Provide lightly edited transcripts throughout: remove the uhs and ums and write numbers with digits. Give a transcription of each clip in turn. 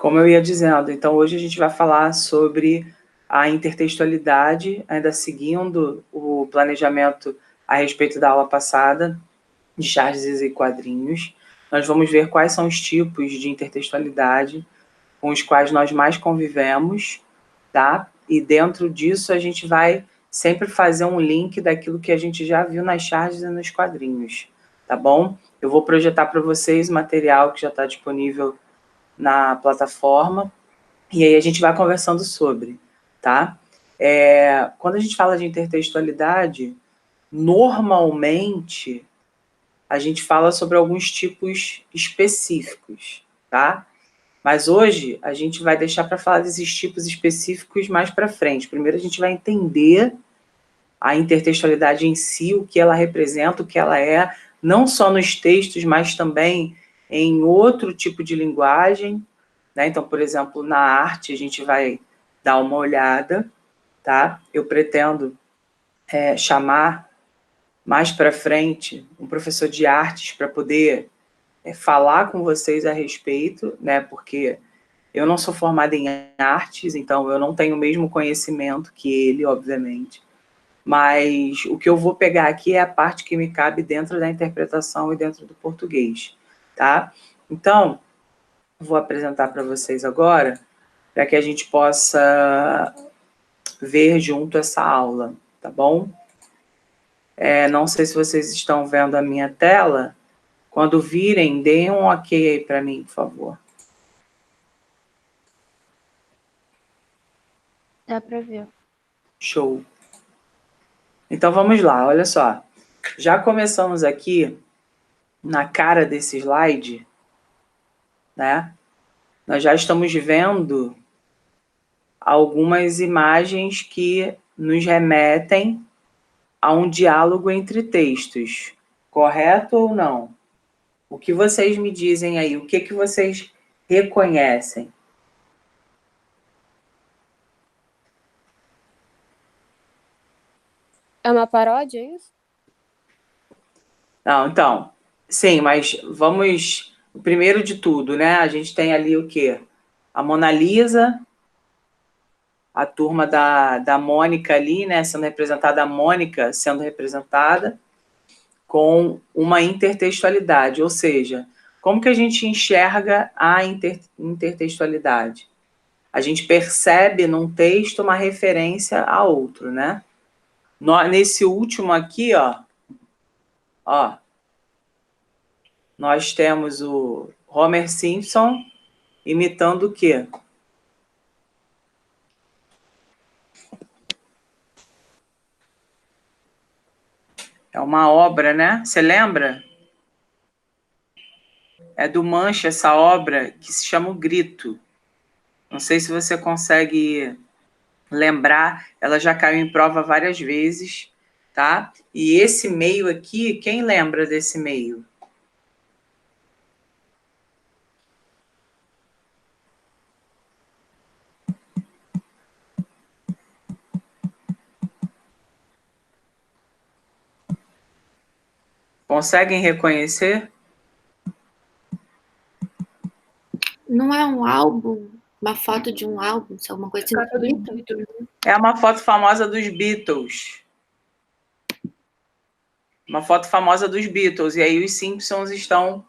Como eu ia dizendo, então hoje a gente vai falar sobre a intertextualidade, ainda seguindo o planejamento a respeito da aula passada, de charges e quadrinhos. Nós vamos ver quais são os tipos de intertextualidade com os quais nós mais convivemos, tá? E dentro disso a gente vai sempre fazer um link daquilo que a gente já viu nas charges e nos quadrinhos, tá bom? Eu vou projetar para vocês o material que já está disponível na plataforma, e aí a gente vai conversando sobre, tá? Quando a gente fala de intertextualidade, normalmente a gente fala sobre alguns tipos específicos, tá? Mas hoje a gente vai deixar para falar desses tipos específicos mais para frente. Primeiro a gente vai entender a intertextualidade em si, o que ela representa, o que ela é, não só nos textos, mas também em outro tipo de linguagem, né? Então, por exemplo, na arte a gente vai dar uma olhada, tá? Eu pretendo chamar mais para frente um professor de artes para poder falar com vocês a respeito, né? Porque eu não sou formada em artes, então eu não tenho o mesmo conhecimento que ele, obviamente. Mas o que eu vou pegar aqui é a parte que me cabe dentro da interpretação e dentro do português, tá? Então, vou apresentar para vocês agora, para que a gente possa ver junto essa aula, tá bom? Não sei se vocês estão vendo a minha tela. Quando virem, deem um ok aí para mim, por favor. Dá para ver. Show. Então, vamos lá, olha só. Já começamos aqui, na cara desse slide, né? Nós já estamos vendo algumas imagens que nos remetem a um diálogo entre textos. Correto ou não? O que vocês me dizem aí? O que vocês reconhecem? É uma paródia, é isso? Não, então, sim, mas vamos... Primeiro de tudo, né? A gente tem ali o quê? A Mona Lisa, a turma da Mônica ali, né? Sendo representada, a Mônica sendo representada com uma intertextualidade, ou seja, como que a gente enxerga a intertextualidade? A gente percebe num texto uma referência a outro, né? Nesse último aqui, ó, nós temos o Homer Simpson imitando o quê? É uma obra, né? Você lembra? É do Mancha essa obra que se chama O Grito. Não sei se você consegue lembrar, ela já caiu em prova várias vezes, tá? E esse meio aqui, quem lembra desse meio? Conseguem reconhecer? Não é um álbum? Uma foto de um álbum? Se alguma coisa assim. É uma foto famosa dos Beatles. Uma foto famosa dos Beatles. E aí os Simpsons estão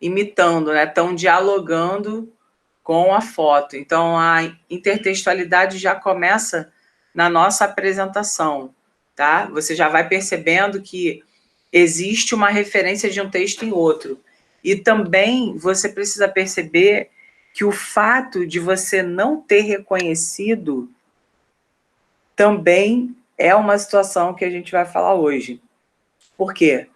imitando, né? Estão dialogando com a foto. Então, a intertextualidade já começa na nossa apresentação, tá? Você já vai percebendo que existe uma referência de um texto em outro. E também você precisa perceber que o fato de você não ter reconhecido também é uma situação que a gente vai falar hoje. Por quê?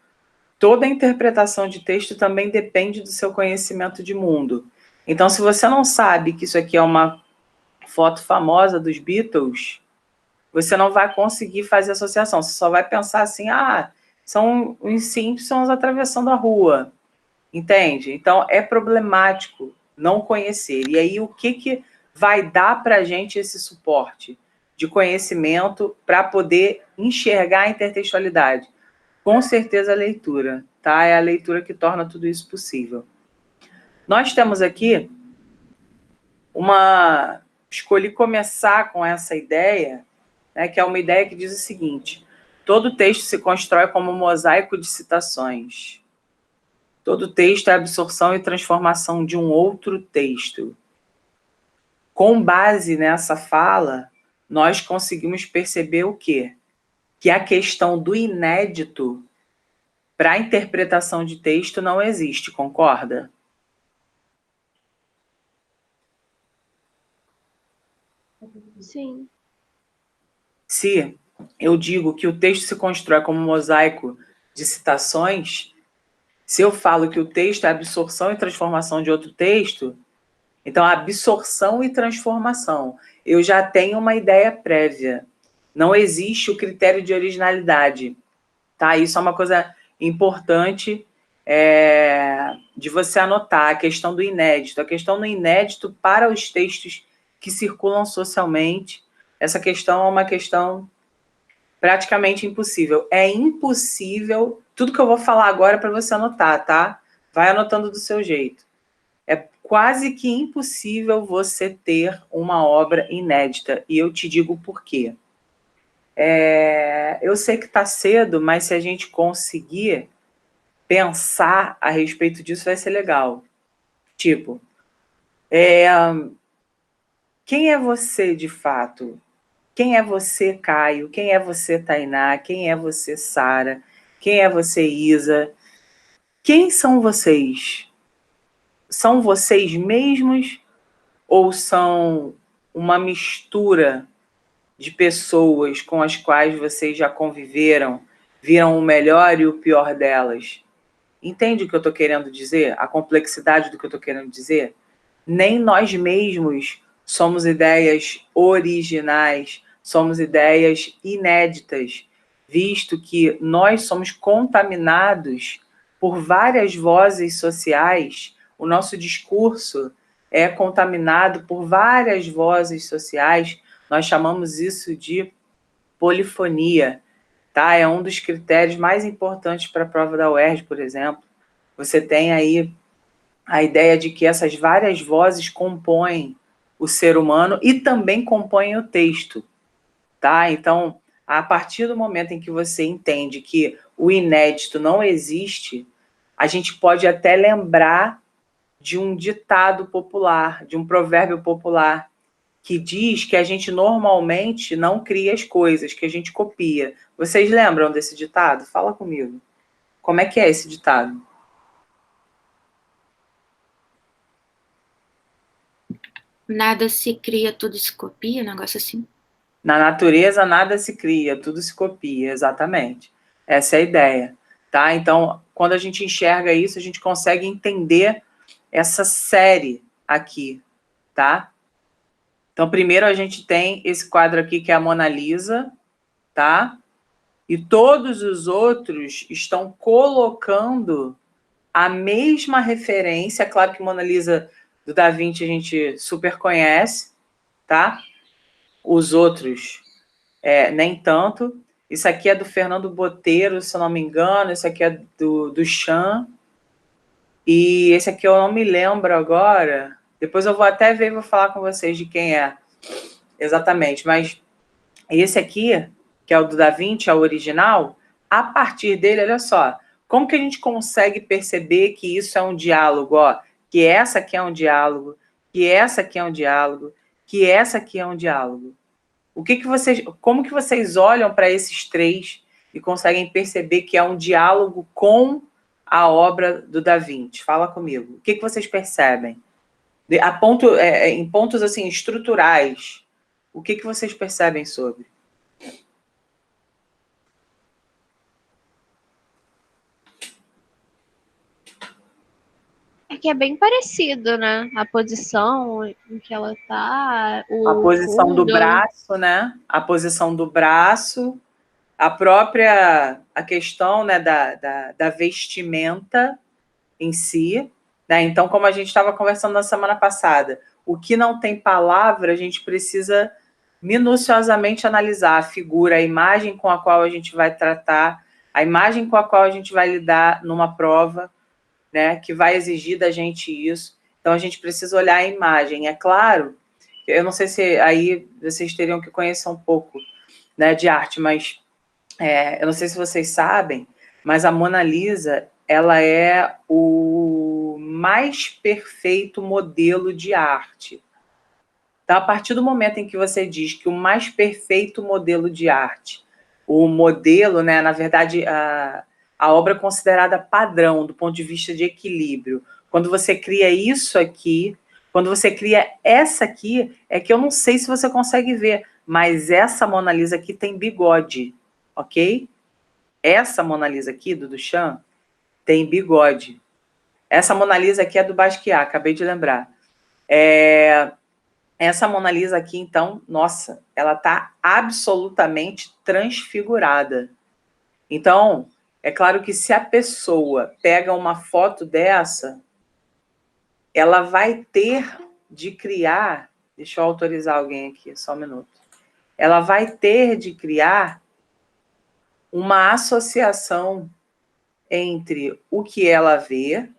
Toda interpretação de texto também depende do seu conhecimento de mundo. Então, se você não sabe que isso aqui é uma foto famosa dos Beatles, você não vai conseguir fazer associação. Você só vai pensar assim, são os Simpsons atravessando a rua. Entende? Então, é problemático não conhecer. E aí, o que vai dar para a gente esse suporte de conhecimento para poder enxergar a intertextualidade? Com certeza a leitura, tá? É a leitura que torna tudo isso possível. Nós temos aqui escolhi começar com essa ideia, né, que é uma ideia que diz o seguinte: todo texto se constrói como um mosaico de citações. Todo texto é absorção e transformação de um outro texto. Com base nessa fala, nós conseguimos perceber o quê? Que a questão do inédito para a interpretação de texto não existe, concorda? Sim. Se eu digo que o texto se constrói como um mosaico de citações, se eu falo que o texto é absorção e transformação de outro texto, então absorção e transformação, eu já tenho uma ideia prévia. Não existe o critério de originalidade, tá? Isso é uma coisa importante de você anotar, a questão do inédito. A questão do inédito para os textos que circulam socialmente, essa questão é uma questão praticamente impossível. É impossível, tudo que eu vou falar agora é para você anotar, tá? Vai anotando do seu jeito. É quase que impossível você ter uma obra inédita, e eu te digo por quê. Eu sei que está cedo, mas se a gente conseguir pensar a respeito disso, vai ser legal. Tipo, quem é você de fato? Quem é você, Caio? Quem é você, Tainá? Quem é você, Sara? Quem é você, Isa? Quem são vocês? São vocês mesmos ou são uma mistura de pessoas com as quais vocês já conviveram, viram o melhor e o pior delas? Entende o que eu estou querendo dizer? A complexidade do que eu estou querendo dizer? Nem nós mesmos somos ideias originais, somos ideias inéditas, visto que nós somos contaminados por várias vozes sociais, o nosso discurso é contaminado por várias vozes sociais, nós chamamos isso de polifonia, tá? É um dos critérios mais importantes para a prova da UERJ, por exemplo. Você tem aí a ideia de que essas várias vozes compõem o ser humano e também compõem o texto, tá? Então, a partir do momento em que você entende que o inédito não existe, a gente pode até lembrar de um ditado popular, de um provérbio popular, que diz que a gente normalmente não cria as coisas, que a gente copia. Vocês lembram desse ditado? Fala comigo. Como é que é esse ditado? Nada se cria, tudo se copia, um negócio assim. Na natureza, nada se cria, tudo se copia, exatamente. Essa é a ideia, tá? Então, quando a gente enxerga isso, a gente consegue entender essa série aqui, tá? Então, primeiro a gente tem esse quadro aqui, que é a Mona Lisa, tá? E todos os outros estão colocando a mesma referência. Claro que Mona Lisa do Da Vinci a gente super conhece, tá? Os outros nem tanto. Isso aqui é do Fernando Boteiro, se eu não me engano. Esse aqui é do Chan. E esse aqui eu não me lembro agora. Depois eu vou até ver e vou falar com vocês de quem é exatamente. Mas esse aqui, que é o do Da Vinci, é o original, a partir dele, olha só, como que a gente consegue perceber que isso é um diálogo? Ó, que essa aqui é um diálogo, que essa aqui é um diálogo, que essa aqui é um diálogo. Como que vocês olham para esses três e conseguem perceber que é um diálogo com a obra do Da Vinci? Fala comigo. O que vocês percebem? Em pontos assim estruturais, o que vocês percebem sobre? É que é bem parecido, né? A posição em que ela tá, A posição do fundo. braço, né? A posição do braço, a questão, né, da vestimenta em si, né? Então, como a gente estava conversando na semana passada, o que não tem palavra, a gente precisa minuciosamente analisar a figura, a imagem com a qual a gente vai tratar, a imagem com a qual a gente vai lidar numa prova, né, que vai exigir da gente isso. Então, a gente precisa olhar a imagem. É claro, eu não sei se aí vocês teriam que conhecer um pouco, né, de arte, mas eu não sei se vocês sabem, mas a Mona Lisa, ela é o mais perfeito modelo de arte. Então, a partir do momento em que você diz que o mais perfeito modelo de arte, o modelo, né, na verdade, a obra é considerada padrão do ponto de vista de equilíbrio. Quando você cria isso aqui, quando você cria essa aqui, é que eu não sei se você consegue ver, mas essa Mona Lisa aqui tem bigode, ok? Essa Mona Lisa aqui, do Duchamp, tem bigode. Essa Mona Lisa aqui é do Basquiat, acabei de lembrar. Essa Mona Lisa aqui, então, nossa, ela está absolutamente transfigurada. Então, é claro que se a pessoa pega uma foto dessa, ela vai ter de criar... Deixa eu autorizar alguém aqui, só um minuto. Ela vai ter de criar uma associação entre o que ela vê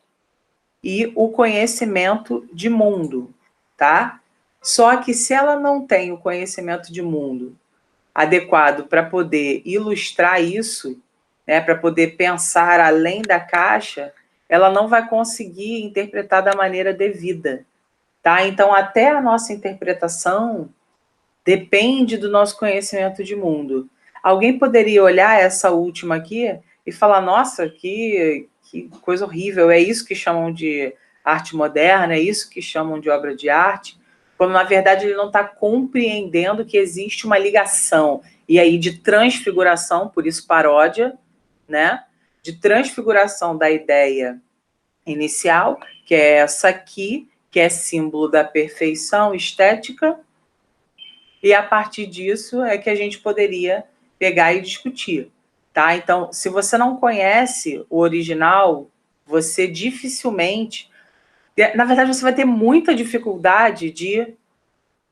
e o conhecimento de mundo, tá? Só que se ela não tem o conhecimento de mundo adequado para poder ilustrar isso, né, para poder pensar além da caixa, ela não vai conseguir interpretar da maneira devida, tá? Então, até a nossa interpretação depende do nosso conhecimento de mundo. Alguém poderia olhar essa última aqui e falar, nossa, que coisa horrível, é isso que chamam de arte moderna, é isso que chamam de obra de arte, quando na verdade ele não está compreendendo que existe uma ligação, e aí de transfiguração, por isso paródia, né? De transfiguração da ideia inicial, que é essa aqui, que é símbolo da perfeição estética, e a partir disso é que a gente poderia pegar e discutir, tá? Então, se você não conhece o original, você dificilmente... Na verdade, você vai ter muita dificuldade de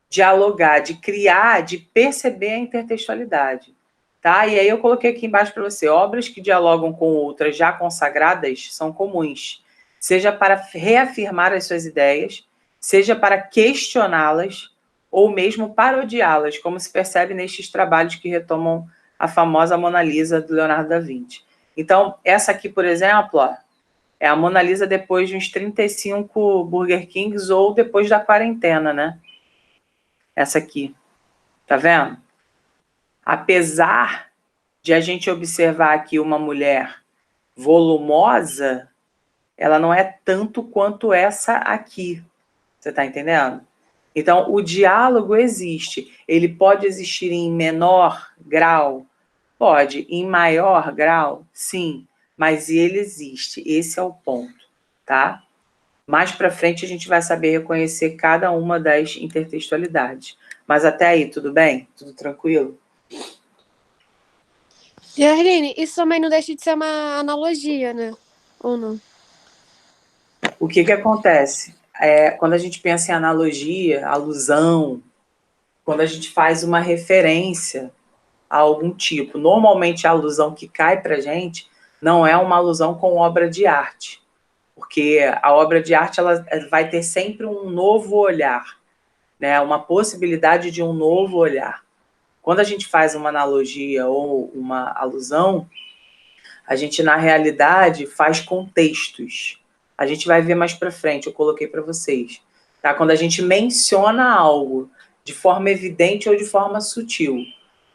dialogar, de criar, de perceber a intertextualidade, tá? E aí eu coloquei aqui embaixo para você, obras que dialogam com outras já consagradas são comuns, seja para reafirmar as suas ideias, seja para questioná-las, ou mesmo parodiá-las, como se percebe nestes trabalhos que retomam a famosa Mona Lisa do Leonardo da Vinci. Então, essa aqui, por exemplo, ó, é a Mona Lisa depois de uns 35 Burger Kings ou depois da quarentena, né? Essa aqui, tá vendo? Apesar de a gente observar aqui uma mulher volumosa, ela não é tanto quanto essa aqui. Você tá entendendo? Então, o diálogo existe. Ele pode existir em menor grau? Pode. Em maior grau? Sim. Mas ele existe. Esse é o ponto, tá? Mais para frente, a gente vai saber reconhecer cada uma das intertextualidades. Mas até aí, tudo bem? Tudo tranquilo? E, Arline, isso também não deixa de ser uma analogia, né? Ou não? O que acontece? Quando a gente pensa em analogia, alusão, quando a gente faz uma referência a algum tipo, normalmente a alusão que cai para a gente não é uma alusão com obra de arte, porque a obra de arte ela vai ter sempre um novo olhar, né? Uma possibilidade de um novo olhar. Quando a gente faz uma analogia ou uma alusão, a gente, na realidade, faz contextos. A gente vai ver mais para frente, eu coloquei para vocês. Tá? Quando a gente menciona algo de forma evidente ou de forma sutil,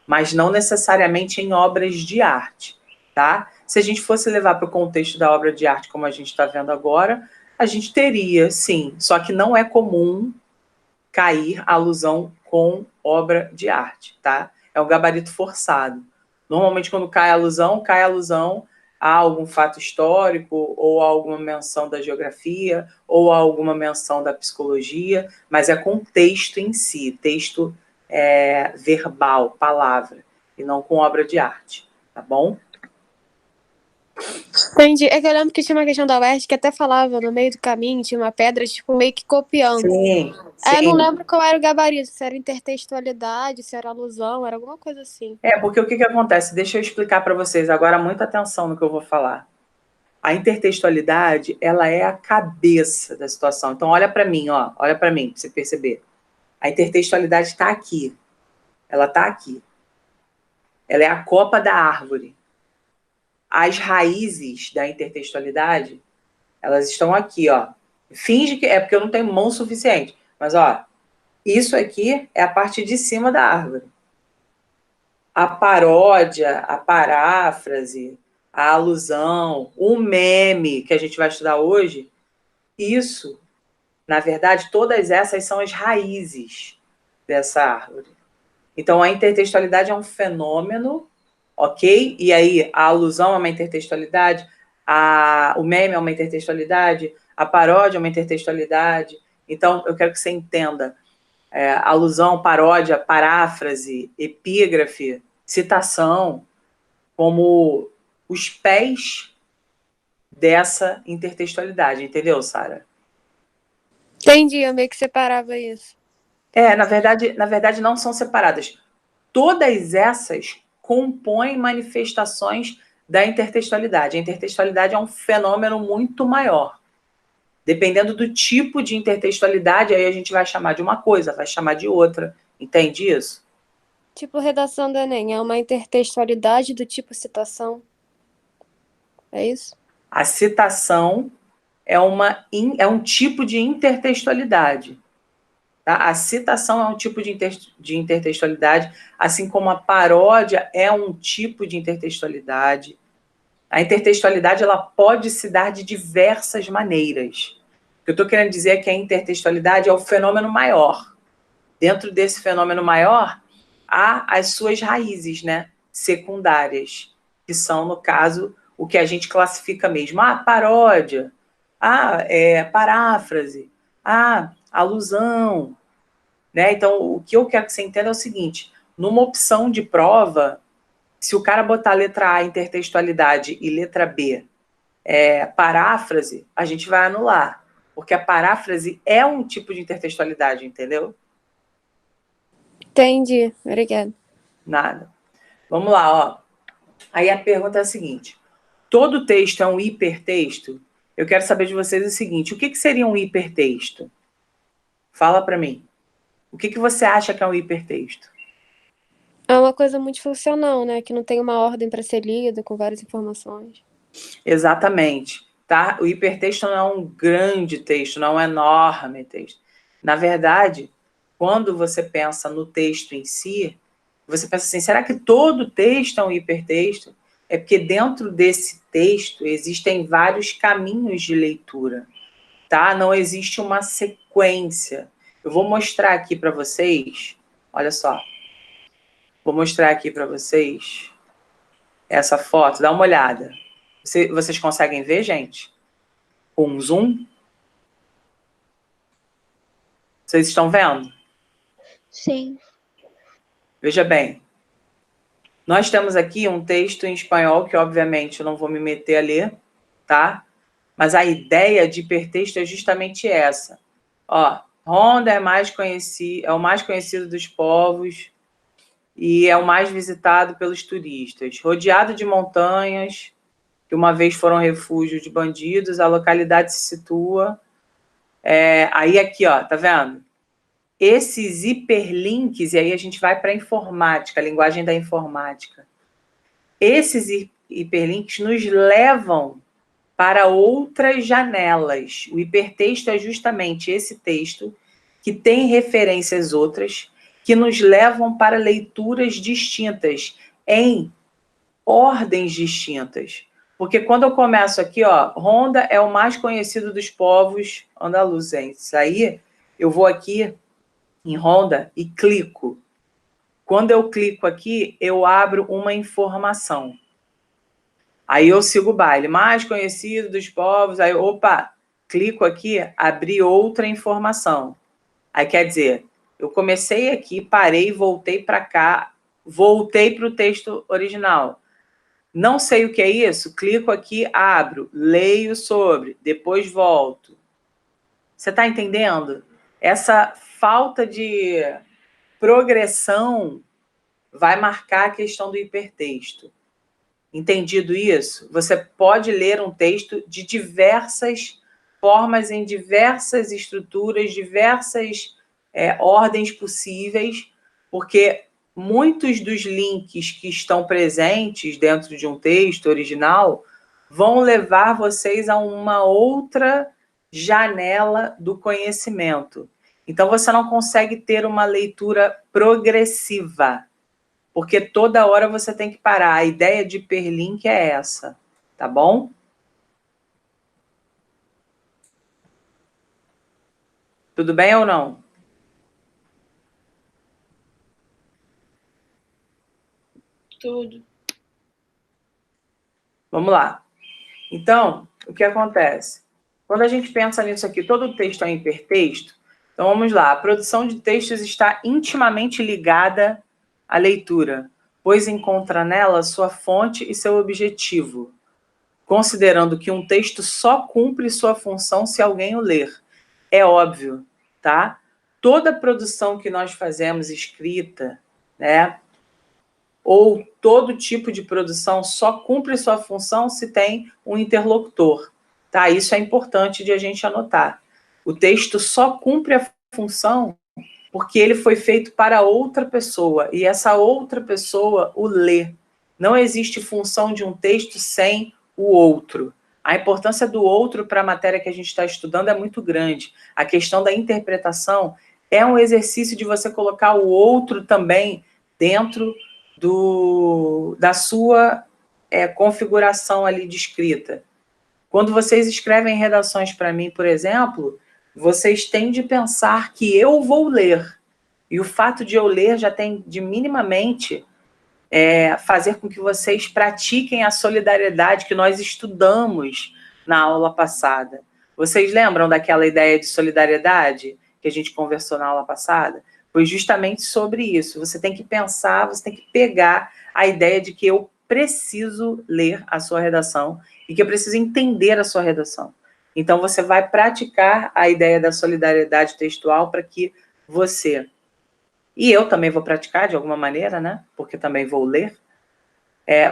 mas não necessariamente em obras de arte. Tá? Se a gente fosse levar para o contexto da obra de arte, como a gente está vendo agora, a gente teria, sim, só que não é comum cair alusão com obra de arte, tá? É um gabarito forçado. Normalmente, quando cai alusão a algum fato histórico, ou a alguma menção da geografia, ou a alguma menção da psicologia, mas é com texto em si, texto verbal, palavra, e não com obra de arte, tá bom? Entendi. É que eu lembro que tinha uma questão da UERJ que até falava no meio do caminho, tinha uma pedra, tipo, meio que copiando. Sim, Eu não sim. lembro qual era o gabarito, se era intertextualidade, se era alusão, era alguma coisa assim. Porque o que acontece? Deixa eu explicar para vocês agora, muita atenção no que eu vou falar. A intertextualidade, ela é a cabeça da situação. Então, olha para mim, ó, olha para mim, para você perceber. A intertextualidade está aqui. Ela está aqui. Ela é a copa da árvore. As raízes da intertextualidade, elas estão aqui, ó. Finge que é porque eu não tenho mão suficiente. Mas, ó, isso aqui é a parte de cima da árvore. A paródia, a paráfrase, a alusão, o meme que a gente vai estudar hoje, isso, na verdade, todas essas são as raízes dessa árvore. Então, a intertextualidade é um fenômeno, ok? E aí, a alusão é uma intertextualidade, o meme é uma intertextualidade, a paródia é uma intertextualidade. Então, eu quero que você entenda. Alusão, paródia, paráfrase, epígrafe, citação, como os pés dessa intertextualidade, entendeu, Sara? Entendi, eu meio que separava isso. Na verdade não são separadas. Todas essas compõem manifestações da intertextualidade. A intertextualidade é um fenômeno muito maior. Dependendo do tipo de intertextualidade, aí a gente vai chamar de uma coisa, vai chamar de outra. Entende isso? Tipo redação do Enem, é uma intertextualidade do tipo citação. É isso? A citação é um tipo de intertextualidade. Tá? A citação é um tipo de intertextualidade, assim como a paródia é um tipo de intertextualidade. A intertextualidade ela pode se dar de diversas maneiras. O que eu estou querendo dizer é que a intertextualidade é o fenômeno maior. Dentro desse fenômeno maior, há as suas raízes, né, secundárias, que são, no caso, o que a gente classifica mesmo. Paródia, paráfrase, alusão. Né? Então, o que eu quero que você entenda é o seguinte, numa opção de prova, se o cara botar letra A, intertextualidade, e letra B, paráfrase, a gente vai anular, porque a paráfrase é um tipo de intertextualidade, entendeu? Entendi, obrigada. Nada. Vamos lá, ó. Aí a pergunta é a seguinte, todo texto é um hipertexto? Eu quero saber de vocês o seguinte, o que seria um hipertexto? Fala para mim. O que você acha que é um hipertexto? É uma coisa multifuncional, né? Que não tem uma ordem para ser lida, com várias informações. Exatamente. Tá? O hipertexto não é um grande texto, não é um enorme texto. Na verdade, quando você pensa no texto em si, você pensa assim, será que todo texto é um hipertexto? É porque dentro desse texto existem vários caminhos de leitura, tá? Não existe uma sequência. Eu vou mostrar aqui para vocês, olha só. Vou mostrar aqui para vocês essa foto, dá uma olhada. Vocês conseguem ver, gente? Com zoom? Vocês estão vendo? Sim. Veja bem. Nós temos aqui um texto em espanhol que, obviamente, eu não vou me meter a ler, tá? Mas a ideia de hipertexto é justamente essa. Ó, Honda é o mais conhecido dos povos e é o mais visitado pelos turistas. Rodeado de montanhas, que uma vez foram refúgio de bandidos, a localidade se situa... aí aqui, ó, tá vendo? Esses hiperlinks, e aí a gente vai para a informática, a linguagem da informática. Esses hiperlinks nos levam para outras janelas. O hipertexto é justamente esse texto que tem referências outras, que nos levam para leituras distintas, em ordens distintas. Porque quando eu começo aqui, ó, Honda é o mais conhecido dos povos andaluzes. Aí eu vou aqui em Honda e clico. Quando eu clico aqui, eu abro uma informação. Aí eu sigo o baile. Mais conhecido dos povos. Aí, opa, clico aqui, abri outra informação. Aí quer dizer, eu comecei aqui, parei, voltei para cá, voltei para o texto original. Não sei o que é isso? Clico aqui, abro, leio sobre, depois volto. Você está entendendo? Essa falta de progressão vai marcar a questão do hipertexto. Entendido isso? Você pode ler um texto de diversas formas, em diversas estruturas, diversas ordens possíveis, porque muitos dos links que estão presentes dentro de um texto original vão levar vocês a uma outra janela do conhecimento. Então, você não consegue ter uma leitura progressiva, porque toda hora você tem que parar. A ideia de hiperlink é essa, tá bom? Tudo bem ou não? Tudo. Vamos lá. Então, o que acontece? Quando a gente pensa nisso aqui, todo o texto é hipertexto. Então, vamos lá. A produção de textos está intimamente ligada à leitura, pois encontra nela sua fonte e seu objetivo, considerando que um texto só cumpre sua função se alguém o ler. É óbvio, tá? Toda produção que nós fazemos escrita, né, ou todo tipo de produção só cumpre sua função se tem um interlocutor, tá? Isso é importante de a gente anotar. O texto só cumpre a função porque ele foi feito para outra pessoa, e essa outra pessoa o lê. Não existe função de um texto sem o outro. A importância do outro para a matéria que a gente está estudando é muito grande. A questão da interpretação é um exercício de você colocar o outro também dentro da sua configuração ali de escrita. Quando vocês escrevem redações para mim, por exemplo, vocês têm de pensar que eu vou ler. E o fato de eu ler já tem de minimamente fazer com que vocês pratiquem a solidariedade que nós estudamos na aula passada. Vocês lembram daquela ideia de solidariedade que a gente conversou na aula passada? Foi justamente sobre isso. Você tem que pensar, você tem que pegar a ideia de que eu preciso ler a sua redação e que eu preciso entender a sua redação. Então, você vai praticar a ideia da solidariedade textual para que você... E eu também vou praticar de alguma maneira, né? Porque também vou ler.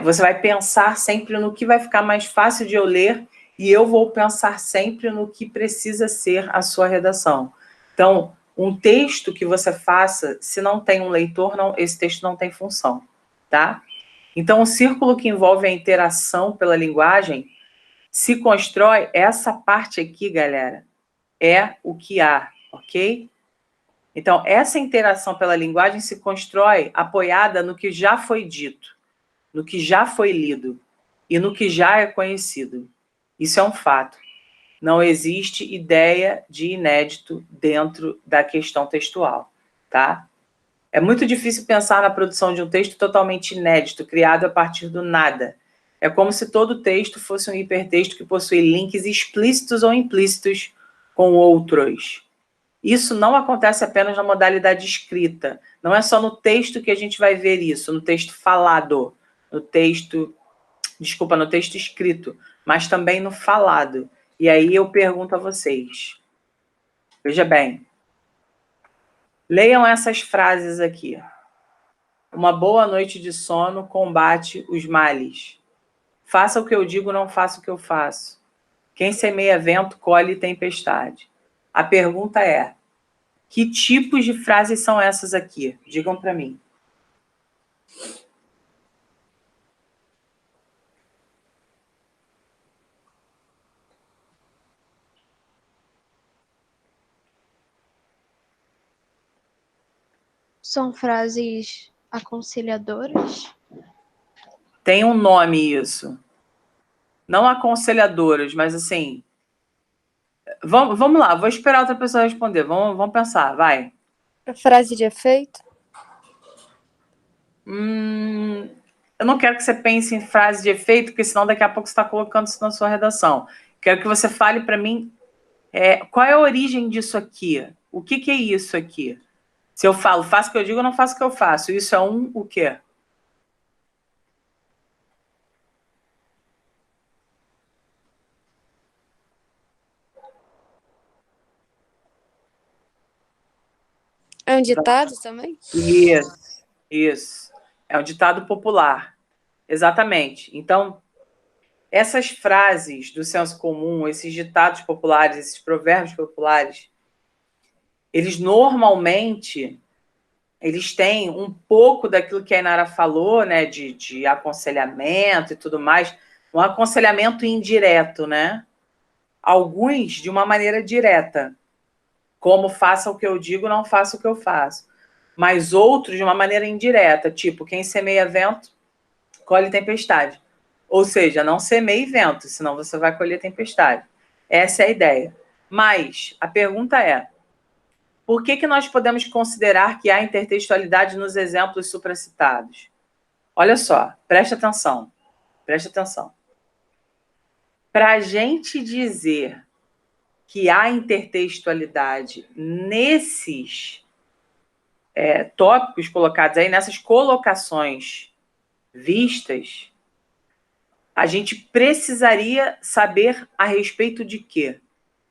Você vai pensar sempre no que vai ficar mais fácil de eu ler e eu vou pensar sempre no que precisa ser a sua redação. Então, um texto que você faça, se não tem um leitor, esse texto não tem função, tá? Então, o círculo que envolve a interação pela linguagem se constrói, essa parte aqui, galera, é o que há, ok? Então, essa interação pela linguagem se constrói apoiada no que já foi dito, no que já foi lido e no que já é conhecido. Isso é um fato. Não existe ideia de inédito dentro da questão textual, tá? É muito difícil pensar na produção de um texto totalmente inédito, criado a partir do nada. É como se todo texto fosse um hipertexto que possui links explícitos ou implícitos com outros. Isso não acontece apenas na modalidade escrita. Não é só no texto que a gente vai ver isso, no texto falado, no texto escrito, mas também no falado. E aí eu pergunto a vocês, veja bem, leiam essas frases aqui. Uma boa noite de sono combate os males. Faça o que eu digo, não faça o que eu faço. Quem semeia vento, colhe tempestade. A pergunta é, que tipos de frases são essas aqui? Digam para mim. São frases aconselhadoras? Tem um nome isso. Não aconselhadoras, mas assim... Vamos lá, vou esperar outra pessoa responder. Vamos pensar, vai. Frase de efeito? Eu não quero que você pense em frase de efeito, porque senão daqui a pouco você está colocando isso na sua redação. Quero que você fale para mim qual é a origem disso aqui. O que é isso aqui? Se eu falo, faço o que eu digo, eu não faço o que eu faço. Isso é o quê? É um ditado também? Isso. É um ditado popular. Exatamente. Então, essas frases do senso comum, esses ditados populares, esses provérbios populares, eles normalmente eles têm um pouco daquilo que a Inara falou, né, de aconselhamento e tudo mais, um aconselhamento indireto, né? Alguns de uma maneira direta, como faça o que eu digo, não faça o que eu faço. Mas outros de uma maneira indireta, tipo, quem semeia vento, colhe tempestade. Ou seja, não semeie vento, senão você vai colher tempestade. Essa é a ideia. Mas a pergunta é, por que nós podemos considerar que há intertextualidade nos exemplos supracitados? Olha só, preste atenção. Preste atenção. Para a gente dizer que há intertextualidade nesses tópicos colocados aí, nessas colocações vistas, a gente precisaria saber a respeito de quê?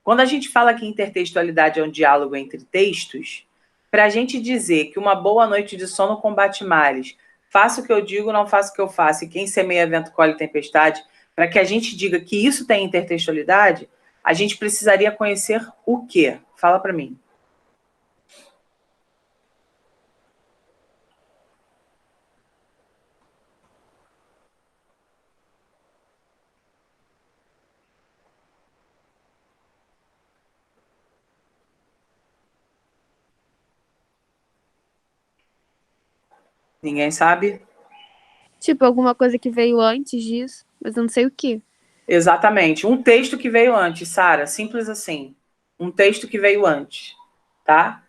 Quando a gente fala que intertextualidade é um diálogo entre textos, para a gente dizer que uma boa noite de sono combate males, faça o que eu digo, não faça o que eu faço, e quem semeia vento colhe tempestade, para que a gente diga que isso tem intertextualidade, a gente precisaria conhecer o quê? Fala para mim. Ninguém sabe? Tipo, alguma coisa que veio antes disso, mas eu não sei o que. Exatamente. Um texto que veio antes, Sara. Simples assim. Um texto que veio antes. Tá?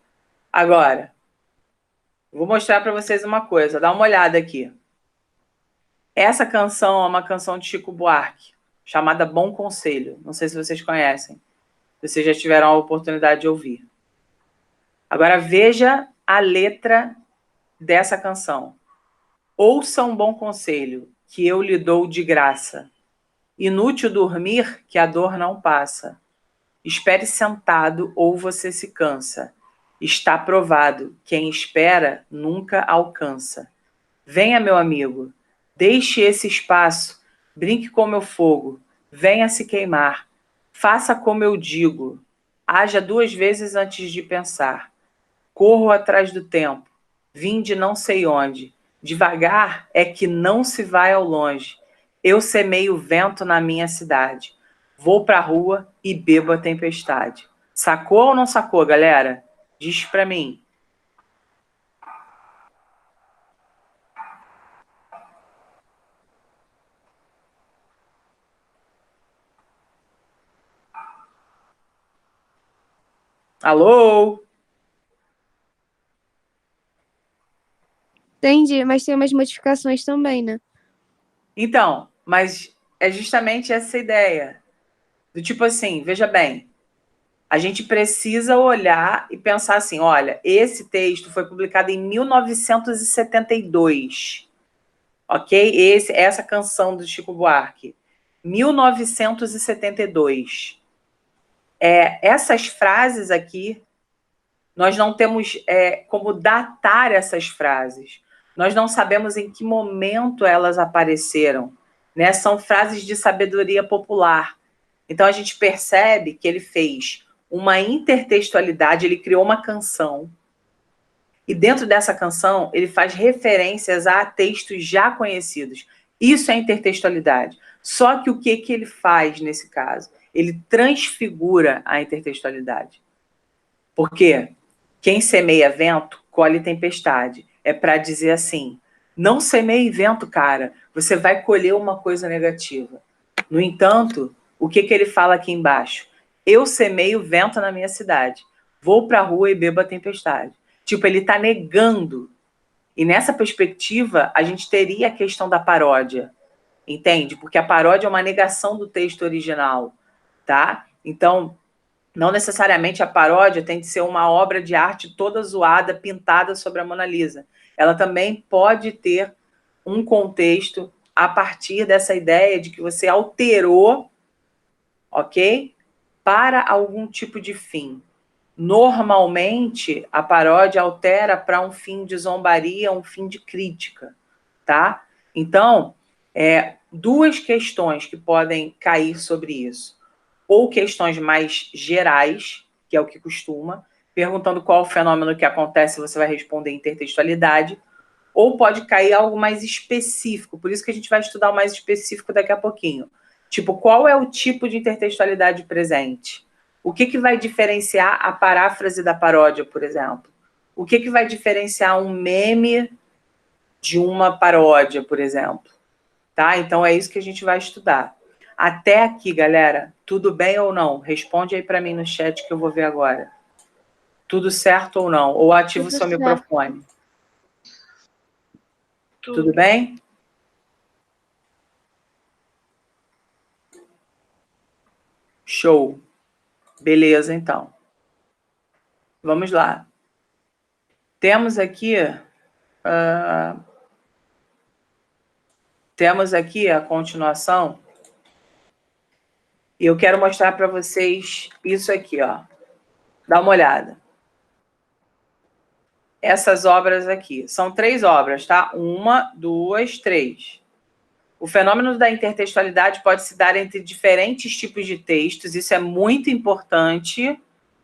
Agora, vou mostrar para vocês uma coisa. Dá uma olhada aqui. Essa canção é uma canção de Chico Buarque, chamada Bom Conselho. Não sei se vocês conhecem. Vocês já tiveram a oportunidade de ouvir. Agora, veja a letra dessa canção. Ouça um bom conselho, que eu lhe dou de graça. Inútil dormir, que a dor não passa. Espere sentado ou você se cansa. Está provado, quem espera nunca alcança. Venha, meu amigo, deixe esse espaço, brinque com meu fogo, venha se queimar. Faça como eu digo, haja 2 vezes antes de pensar. Corro atrás do tempo, vim de não sei onde. Devagar é que não se vai ao longe. Eu semeio vento na minha cidade. Vou pra rua e bebo a tempestade. Sacou ou não sacou, galera? Diz pra mim. Alô? Entendi, mas tem umas modificações também, né? Então, mas é justamente essa ideia. Do tipo assim, veja bem, a gente precisa olhar e pensar assim, olha, esse texto foi publicado em 1972, ok? Essa canção do Chico Buarque, 1972. Essas frases aqui, nós não temos como datar essas frases. Nós não sabemos em que momento elas apareceram, né? São frases de sabedoria popular. Então, a gente percebe que ele fez uma intertextualidade, ele criou uma canção, e dentro dessa canção, ele faz referências a textos já conhecidos. Isso é intertextualidade. Só que o que ele faz nesse caso? Ele transfigura a intertextualidade. Por quê? Quem semeia vento, colhe tempestade. É para dizer assim, não semeie vento, cara, você vai colher uma coisa negativa. No entanto, o que ele fala aqui embaixo? Eu semeio vento na minha cidade. Vou para a rua e bebo a tempestade. Tipo, ele está negando. E nessa perspectiva, a gente teria a questão da paródia. Entende? Porque a paródia é uma negação do texto original. Tá? Então, não necessariamente a paródia tem de ser uma obra de arte toda zoada, pintada sobre a Mona Lisa. Ela também pode ter um contexto a partir dessa ideia de que você alterou, ok? Para algum tipo de fim. Normalmente, a paródia altera para um fim de zombaria, um fim de crítica, tá? Então, Duas questões que podem cair sobre isso. Ou questões mais gerais, que é o que costuma, perguntando qual o fenômeno que acontece, você vai responder intertextualidade, ou pode cair algo mais específico, por isso que a gente vai estudar o mais específico daqui a pouquinho. Tipo, qual é o tipo de intertextualidade presente? O que vai diferenciar a paráfrase da paródia, por exemplo? O que vai diferenciar um meme de uma paródia, por exemplo? Tá? Então, é isso que a gente vai estudar. Até aqui, galera, tudo bem ou não? Responde aí para mim no chat que eu vou ver agora. Tudo certo ou não? Ou ativa o seu microfone. Tudo bem? Show. Beleza, então. Vamos lá. Temos aqui a continuação. E eu quero mostrar para vocês isso aqui, ó. Dá uma olhada. Essas obras aqui. São 3 obras, tá? 1, 2, 3. O fenômeno da intertextualidade pode se dar entre diferentes tipos de textos. Isso é muito importante,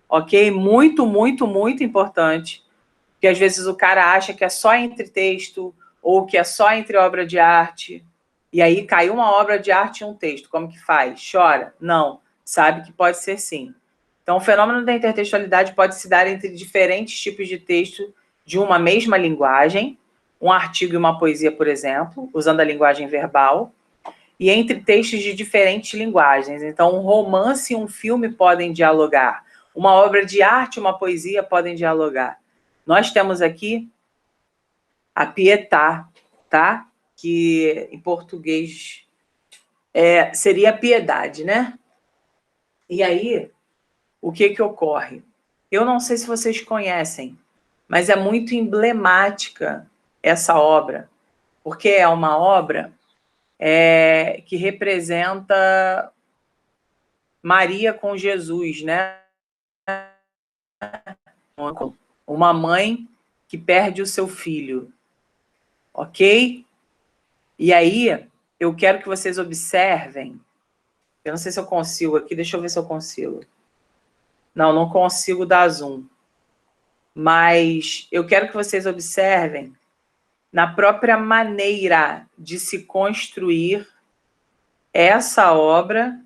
ok? Muito, muito, muito importante. Porque às vezes o cara acha que é só entre texto ou que é só entre obra de arte. E aí caiu uma obra de arte e um texto. Como que faz? Chora? Não. Sabe que pode ser sim. Então, o fenômeno da intertextualidade pode se dar entre diferentes tipos de texto de uma mesma linguagem, um artigo e uma poesia, por exemplo, usando a linguagem verbal, e entre textos de diferentes linguagens. Então, um romance e um filme podem dialogar. Uma obra de arte e uma poesia podem dialogar. Nós temos aqui a Pietà, tá? Que em português seria piedade, né? E aí, o que ocorre? Eu não sei se vocês conhecem, mas é muito emblemática essa obra, porque é uma obra que representa Maria com Jesus, né? Uma mãe que perde o seu filho, ok? E aí, eu quero que vocês observem, eu não sei se eu consigo aqui, deixa eu ver se eu consigo. Não consigo dar zoom. Mas eu quero que vocês observem na própria maneira de se construir essa obra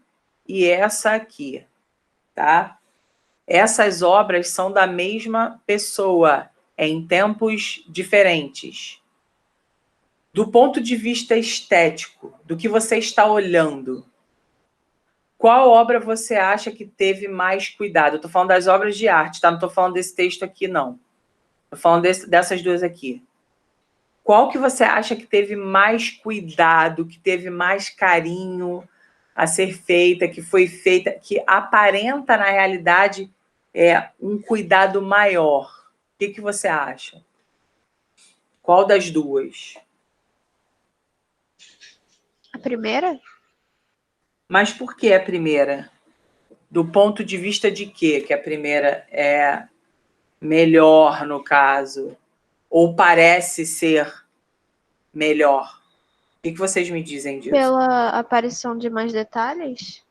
e essa aqui, tá? Essas obras são da mesma pessoa, em tempos diferentes. Do ponto de vista estético, do que você está olhando, qual obra você acha que teve mais cuidado? Eu estou falando das obras de arte, tá? Não estou falando desse texto aqui, não. Estou falando dessas duas aqui. Qual que você acha que teve mais cuidado, que teve mais carinho a ser feita, que foi feita, que aparenta, na realidade, um cuidado maior? O que você acha? Qual das duas? A primeira? Mas por que a primeira? Do ponto de vista de quê? Que a primeira é melhor, no caso? Ou parece ser melhor? O que vocês me dizem disso? Pela aparição de mais detalhes?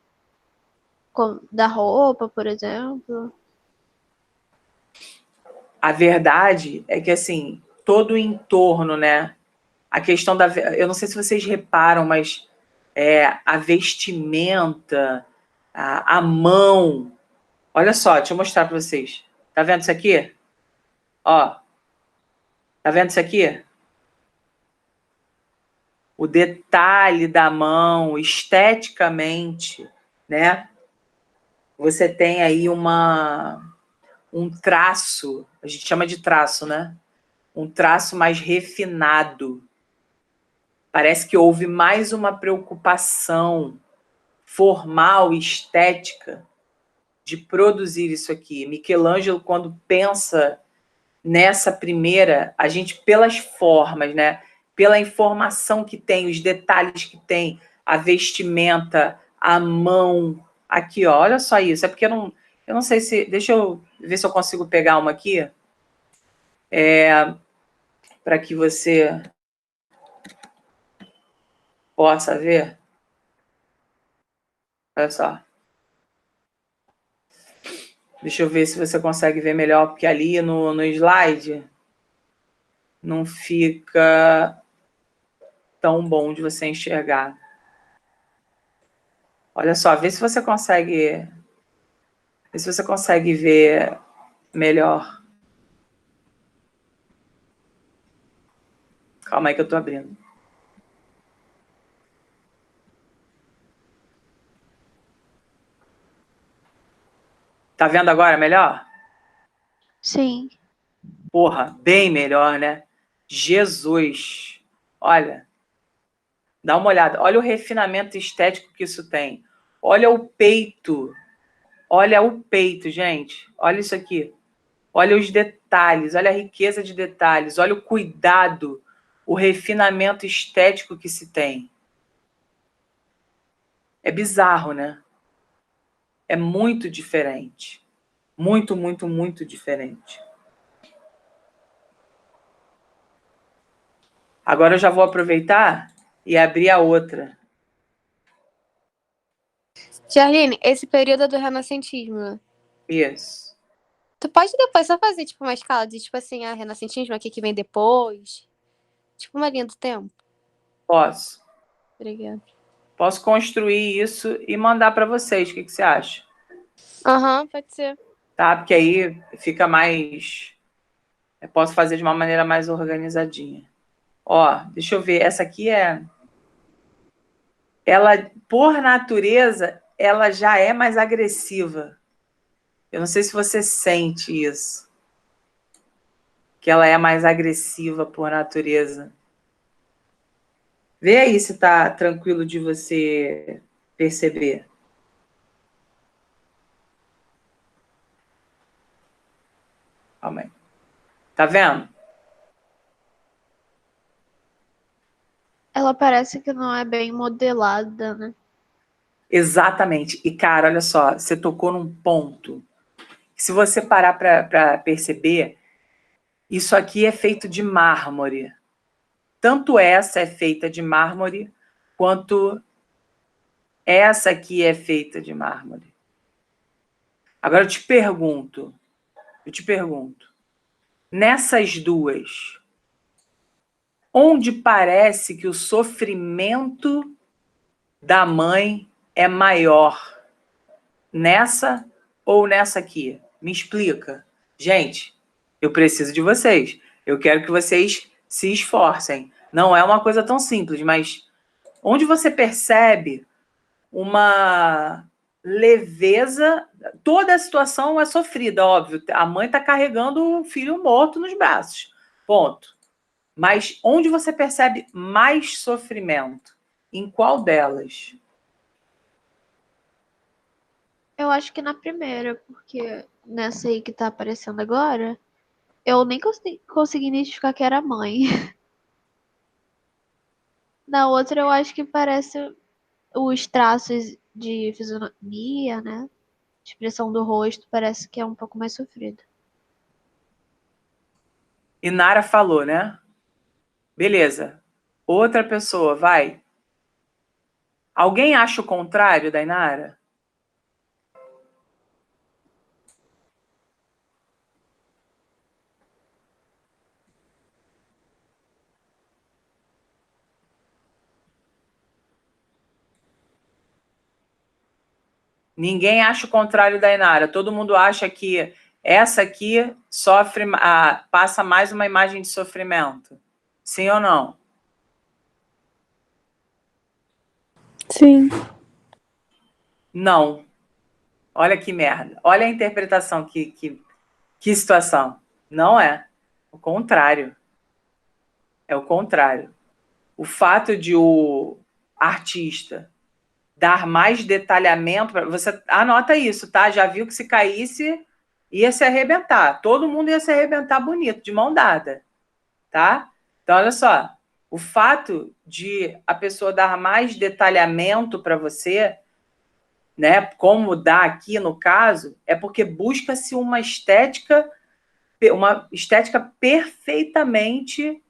Da roupa, por exemplo. A verdade é que, assim, todo o entorno, né? A questão da... Eu não sei se vocês reparam, mas a vestimenta, a mão... Olha só, deixa eu mostrar para vocês. Tá vendo isso aqui? Ó. Tá vendo isso aqui? O detalhe da mão, esteticamente, né? Você tem aí um traço, a gente chama de traço, né? Um traço mais refinado. Parece que houve mais uma preocupação formal, estética, de produzir isso aqui. Michelangelo, quando pensa nessa primeira, a gente, pelas formas, né? Pela informação que tem, os detalhes que tem, a vestimenta, a mão. Aqui, ó, olha só isso. É porque eu não sei se... Deixa eu ver se eu consigo pegar uma aqui. Para que você... possa ver. Olha só. Deixa eu ver se você consegue ver melhor, porque ali no slide não fica tão bom de você enxergar. Olha só, vê se você consegue ver melhor. Calma aí que eu tô abrindo. Tá vendo agora melhor? Sim. Porra, bem melhor, né? Jesus. Olha, dá uma olhada. Olha o refinamento estético que isso tem. Olha o peito. Olha o peito, gente. Olha isso aqui. Olha os detalhes. Olha a riqueza de detalhes. Olha o cuidado, o refinamento estético que se tem. É bizarro, né? É muito diferente. Muito, muito, muito diferente. Agora eu já vou aproveitar e abrir a outra. Charlene, esse período é do renascentismo, né? Isso. Tu pode depois só fazer, tipo, uma escala de, tipo assim, renascentismo, aqui que vem depois. Tipo, uma linha do tempo. Posso. Obrigada. Posso construir isso e mandar para vocês. O que você acha? Aham, pode ser. Tá? Porque aí fica mais... Eu posso fazer de uma maneira mais organizadinha. Ó, deixa eu ver. Essa aqui é... Ela, por natureza, ela já é mais agressiva. Eu não sei se você sente isso. Que ela é mais agressiva por natureza. Vê aí se tá tranquilo de você perceber. Calma aí. Tá vendo? Ela parece que não é bem modelada, né? Exatamente. E, cara, olha só, você tocou num ponto. Se você parar para perceber, isso aqui é feito de mármore. Tanto essa é feita de mármore, quanto essa aqui é feita de mármore. Agora eu te pergunto, nessas duas, onde parece que o sofrimento da mãe é maior? Nessa ou nessa aqui? Me explica. Gente, eu preciso de vocês. Eu quero que vocês se esforcem. Não é uma coisa tão simples, mas onde você percebe uma leveza... Toda a situação é sofrida, óbvio. A mãe está carregando o filho morto nos braços. Ponto. Mas onde você percebe mais sofrimento? Em qual delas? Eu acho que na primeira, porque nessa aí que tá aparecendo agora, eu nem consegui identificar que era a mãe. Na outra, eu acho que parece os traços de fisionomia, né? Expressão do rosto, parece que é um pouco mais sofrido. E Nara falou, né? Beleza. Outra pessoa, vai. Alguém acha o contrário da Inara? Ninguém acha o contrário da Inara. Todo mundo acha que essa aqui sofre, passa mais uma imagem de sofrimento. Sim ou não? Sim. Não. Olha que merda. Olha a interpretação, que situação. Não é. O contrário. É o contrário. O fato de o artista dar mais detalhamento, você anota isso, tá? Já viu que se caísse, ia se arrebentar. Todo mundo ia se arrebentar bonito, de mão dada, tá? Então, olha só, o fato de a pessoa dar mais detalhamento para você, né, como dá aqui no caso, é porque busca-se uma estética perfeitamente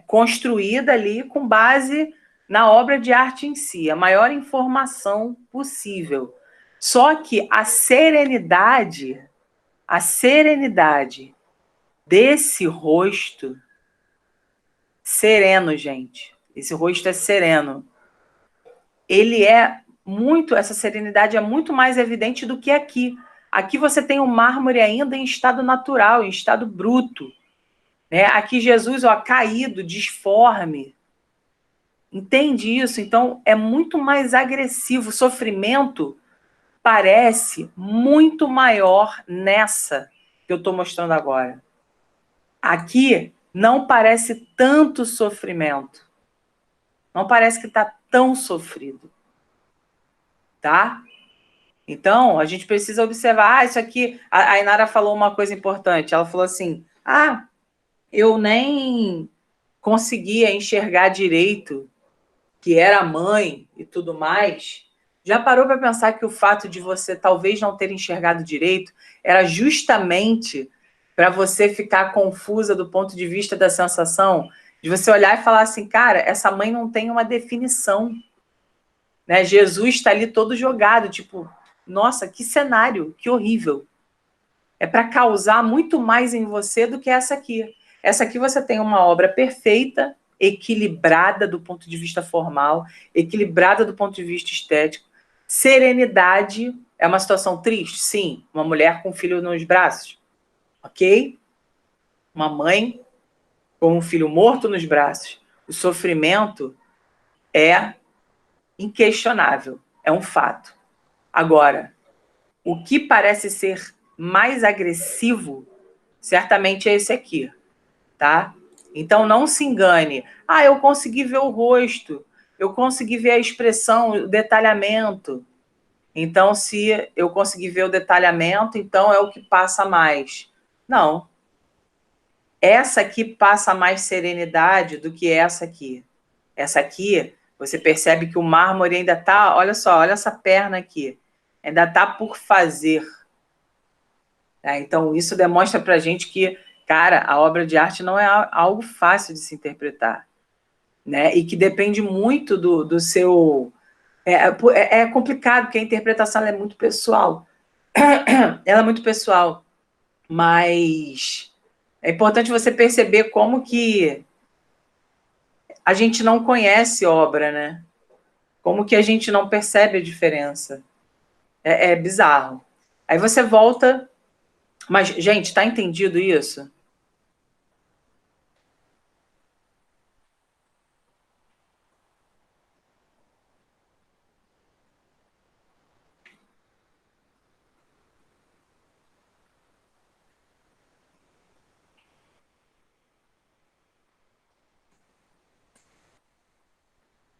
construída ali com base na obra de arte em si, a maior informação possível. Só que a serenidade desse rosto sereno, gente, esse rosto é sereno, essa serenidade é muito mais evidente do que aqui. Aqui você tem o mármore ainda em estado natural, em estado bruto. Né? Aqui Jesus, ó, caído, disforme. Entende isso? Então, é muito mais agressivo. O sofrimento parece muito maior nessa que eu estou mostrando agora. Aqui não parece tanto sofrimento. Não parece que está tão sofrido. Tá? Então, a gente precisa observar. Isso aqui... A Inara falou uma coisa importante. Ela falou assim, eu nem conseguia enxergar direito que era mãe e tudo mais. Já parou para pensar que o fato de você talvez não ter enxergado direito era justamente para você ficar confusa do ponto de vista da sensação, de você olhar e falar assim, cara, essa mãe não tem uma definição. Né? Jesus está ali todo jogado, tipo, nossa, que cenário, que horrível. É para causar muito mais em você do que essa aqui. Essa aqui você tem uma obra perfeita, equilibrada do ponto de vista formal, equilibrada do ponto de vista estético. Serenidade é uma situação triste? Sim. Uma mulher com um filho nos braços? Ok. Uma mãe com um filho morto nos braços. O sofrimento é inquestionável, é um fato. Agora, o que parece ser mais agressivo, certamente é esse aqui, tá? Então, não se engane. Eu consegui ver o rosto, eu consegui ver a expressão, o detalhamento. Então, se eu conseguir ver o detalhamento, então é o que passa mais. Não. Essa aqui passa mais serenidade do que essa aqui. Essa aqui, você percebe que o mármore ainda está... Olha só, olha essa perna aqui. Ainda está por fazer. Então, isso demonstra para a gente que, cara, a obra de arte não é algo fácil de se interpretar, né? E que depende muito do seu... É complicado, porque a interpretação ela é muito pessoal. Ela é muito pessoal, mas é importante você perceber como que a gente não conhece obra, né? Como que a gente não percebe a diferença. É bizarro. Aí você volta... Mas, gente, tá entendido isso?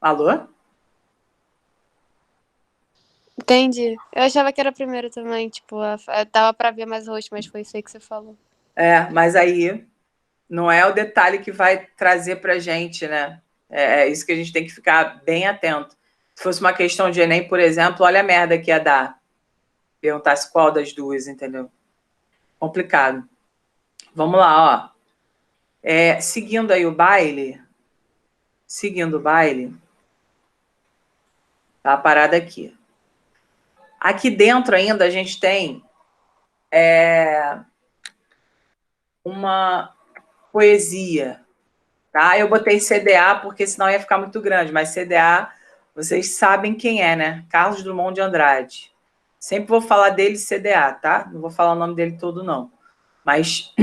Alô? Entendi. Eu achava que era a primeira também, tipo, dava pra ver mais o rosto, mas foi isso aí que você falou. Mas aí não é o detalhe que vai trazer pra gente, né? É isso que a gente tem que ficar bem atento. Se fosse uma questão de Enem, por exemplo, olha a merda que ia dar. Perguntasse qual das duas, entendeu? Complicado. Vamos lá, ó. Seguindo aí o baile. Seguindo o baile. Tá a parada aqui. Aqui dentro ainda a gente tem uma poesia, tá? Eu botei CDA porque senão ia ficar muito grande, mas CDA, vocês sabem quem é, né? Carlos Drummond de Andrade. Sempre vou falar dele CDA, tá? Não vou falar o nome dele todo, não. Mas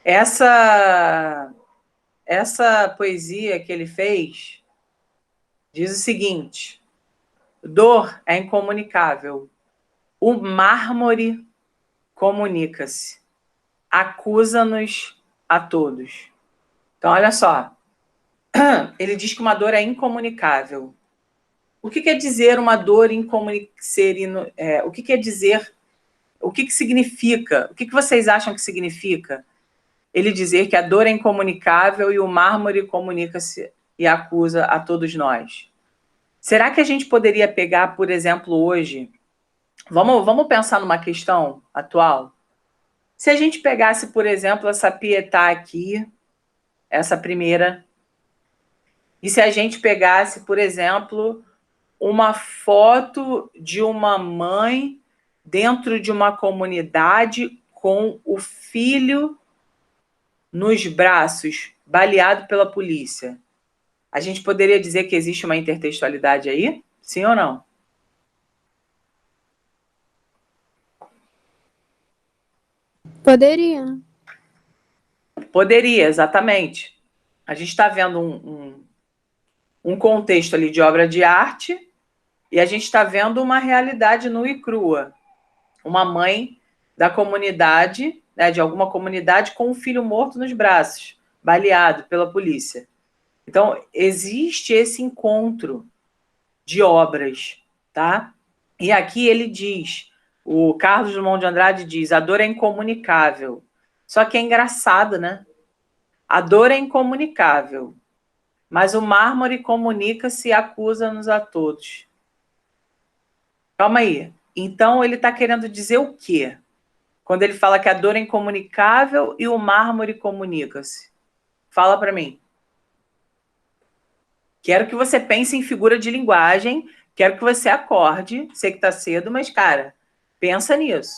essa poesia que ele fez diz o seguinte: dor é incomunicável, o mármore comunica-se, acusa-nos a todos. Então, olha só, ele diz que uma dor é incomunicável. O que quer dizer uma dor incomunicável? O que quer dizer? O que significa? O que vocês acham que significa ele dizer que a dor é incomunicável e o mármore comunica-se e acusa a todos nós? Será que a gente poderia pegar, por exemplo, hoje... Vamos pensar numa questão atual? Se a gente pegasse, por exemplo, essa Pietà aqui, essa primeira, e se a gente pegasse, por exemplo, uma foto de uma mãe dentro de uma comunidade com o filho nos braços, baleado pela polícia, a gente poderia dizer que existe uma intertextualidade aí? Sim ou não? Poderia. Poderia, exatamente. A gente está vendo um contexto ali de obra de arte e a gente está vendo uma realidade nua e crua. Uma mãe da comunidade, né, de alguma comunidade, com um filho morto nos braços, baleado pela polícia. Então, existe esse encontro de obras, tá? E aqui ele diz, o Carlos Drummond de Andrade diz, a dor é incomunicável. Só que é engraçado, né? A dor é incomunicável, mas o mármore comunica-se e acusa-nos a todos. Calma aí. Então, ele está querendo dizer o quê? Quando ele fala que a dor é incomunicável e o mármore comunica-se. Fala para mim. Quero que você pense em figura de linguagem, quero que você acorde, sei que está cedo, mas, cara, pensa nisso.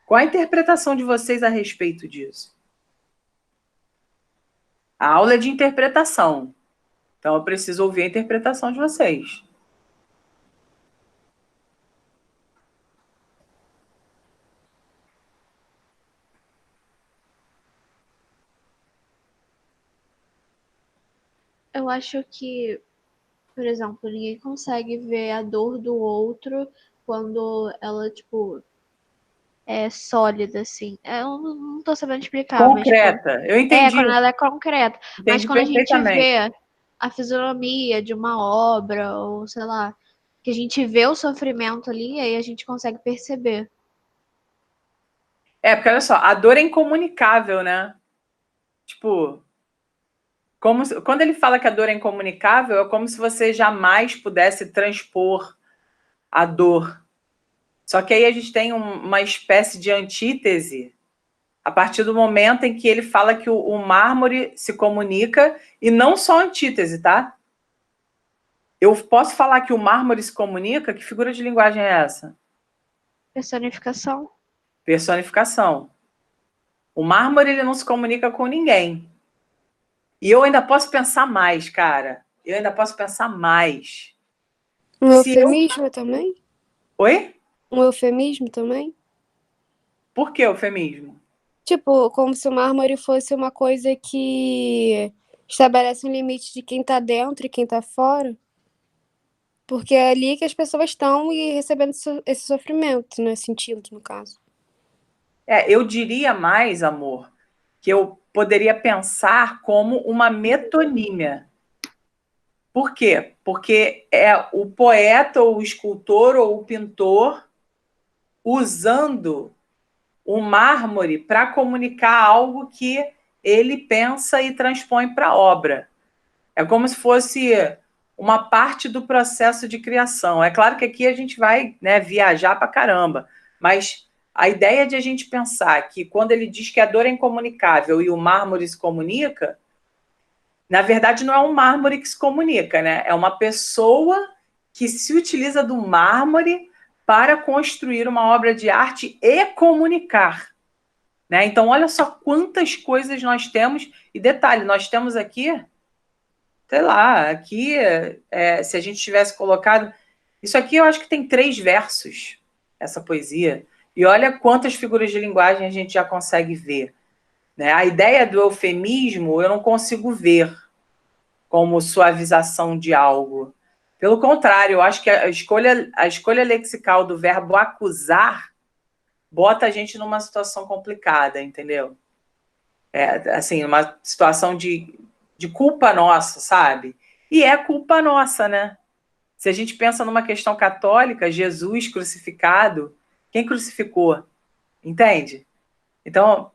Qual a interpretação de vocês a respeito disso? A aula é de interpretação, então eu preciso ouvir a interpretação de vocês. Eu acho que, por exemplo, ninguém consegue ver a dor do outro quando ela, tipo, é sólida, assim. Eu não tô sabendo explicar, mas, tipo, Concreta, eu entendi, quando ela é concreta. Mas entendi quando a gente perfeitamente. vê a fisionomia de uma obra, ou sei lá, que a gente vê o sofrimento ali, aí a gente consegue perceber. Porque olha só, a dor é incomunicável, né? Tipo, quando ele fala que a dor é incomunicável, é como se você jamais pudesse transpor a dor. Só que aí a gente tem uma espécie de antítese a partir do momento em que ele fala que o mármore se comunica, e não só antítese, tá? Eu posso falar que o mármore se comunica? Que figura de linguagem é essa? Personificação. Personificação. O mármore ele não se comunica com ninguém. E eu ainda posso pensar mais, cara. Eu ainda posso pensar mais. Um Se eu... eufemismo também? Oi? Um eufemismo também? Por que eufemismo? Tipo, como se o mármore fosse uma coisa que estabelece um limite de quem tá dentro e quem tá fora. Porque é ali que as pessoas estão e recebendo esse sofrimento, né? Sentindo, no caso. Eu diria mais, amor, que eu poderia pensar como uma metonímia. Por quê? Porque é o poeta, ou o escultor, ou o pintor usando o mármore para comunicar algo que ele pensa e transpõe para a obra. É como se fosse uma parte do processo de criação. É claro que aqui a gente vai, né, viajar para caramba, mas a ideia de a gente pensar que quando ele diz que a dor é incomunicável e o mármore se comunica, na verdade não é um mármore que se comunica, né? É uma pessoa que se utiliza do mármore para construir uma obra de arte e comunicar. Né? Então, olha só quantas coisas nós temos. E detalhe, nós temos aqui, sei lá, aqui, se a gente tivesse colocado... Isso aqui eu acho que tem 3 versos, essa poesia. E olha quantas figuras de linguagem a gente já consegue ver. Né? A ideia do eufemismo eu não consigo ver como suavização de algo. Pelo contrário, eu acho que a escolha lexical do verbo acusar bota a gente numa situação complicada, entendeu? Assim, uma situação de culpa nossa, sabe? E é culpa nossa, né? Se a gente pensa numa questão católica, Jesus crucificado, quem crucificou? Entende? Então,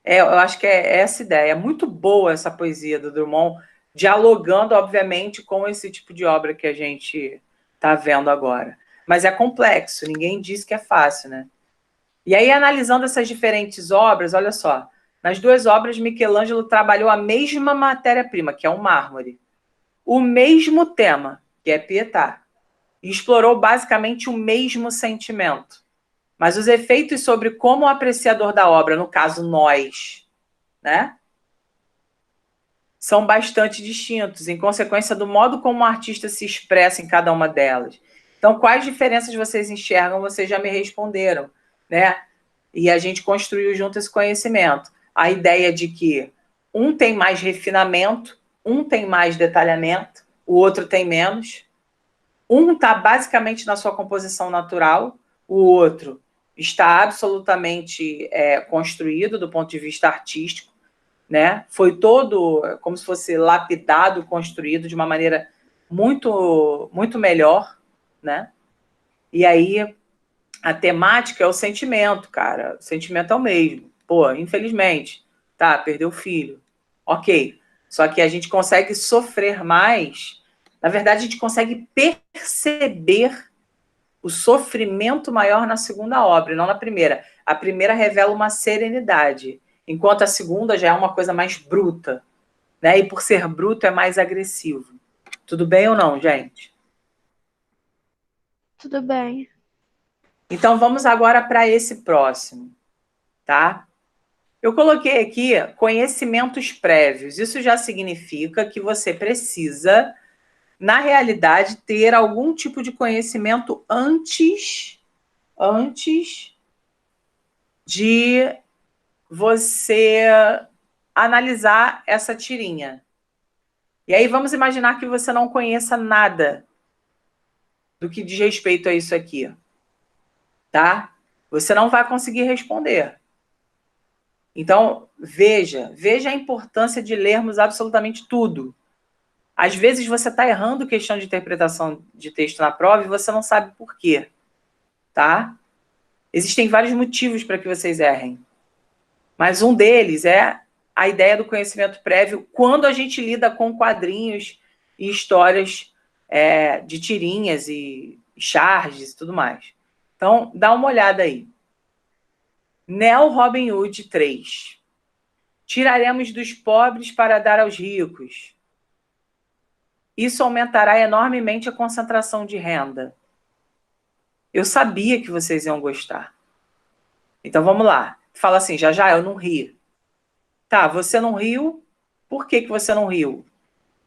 eu acho que é essa ideia. É muito boa essa poesia do Drummond, dialogando, obviamente, com esse tipo de obra que a gente está vendo agora. Mas é complexo, ninguém diz que é fácil, né? E aí, analisando essas diferentes obras, olha só, nas duas obras, Michelangelo trabalhou a mesma matéria-prima, que é o mármore, o mesmo tema, que é Pietà, e explorou basicamente o mesmo sentimento. Mas os efeitos sobre como o apreciador da obra, no caso nós, né, são bastante distintos, em consequência do modo como o artista se expressa em cada uma delas. Então, quais diferenças vocês enxergam? Vocês já me responderam, né? E a gente construiu junto esse conhecimento. A ideia de que um tem mais refinamento, um tem mais detalhamento, o outro tem menos. Um está basicamente na sua composição natural, o outro está absolutamente construído do ponto de vista artístico, né? Foi todo como se fosse lapidado, construído de uma maneira muito, muito melhor, né? E aí a temática é o sentimento, cara. O sentimento é o mesmo. Pô, infelizmente, tá, perdeu o filho. Ok. Só que a gente consegue sofrer mais. Na verdade, a gente consegue perceber o sofrimento maior na segunda obra, e não na primeira. A primeira revela uma serenidade, enquanto a segunda já é uma coisa mais bruta, né? E por ser bruto é mais agressivo. Tudo bem ou não, gente? Tudo bem. Então vamos agora para esse próximo, tá? Eu coloquei aqui conhecimentos prévios. Isso já significa que você precisa, na realidade, ter algum tipo de conhecimento antes de você analisar essa tirinha. E aí vamos imaginar que você não conheça nada do que diz respeito a isso aqui, tá? Você não vai conseguir responder. Então, veja a importância de lermos absolutamente tudo. Às vezes você está errando questão de interpretação de texto na prova e você não sabe por quê, tá? Existem vários motivos para que vocês errem. Mas um deles é a ideia do conhecimento prévio quando a gente lida com quadrinhos e histórias de tirinhas e charges e tudo mais. Então, dá uma olhada aí. Neo Robin Hood 3. Tiraremos dos pobres para dar aos ricos. Isso aumentará enormemente a concentração de renda. Eu sabia que vocês iam gostar. Então, vamos lá. Fala assim, já, eu não ri. Tá, você não riu. Por que você não riu?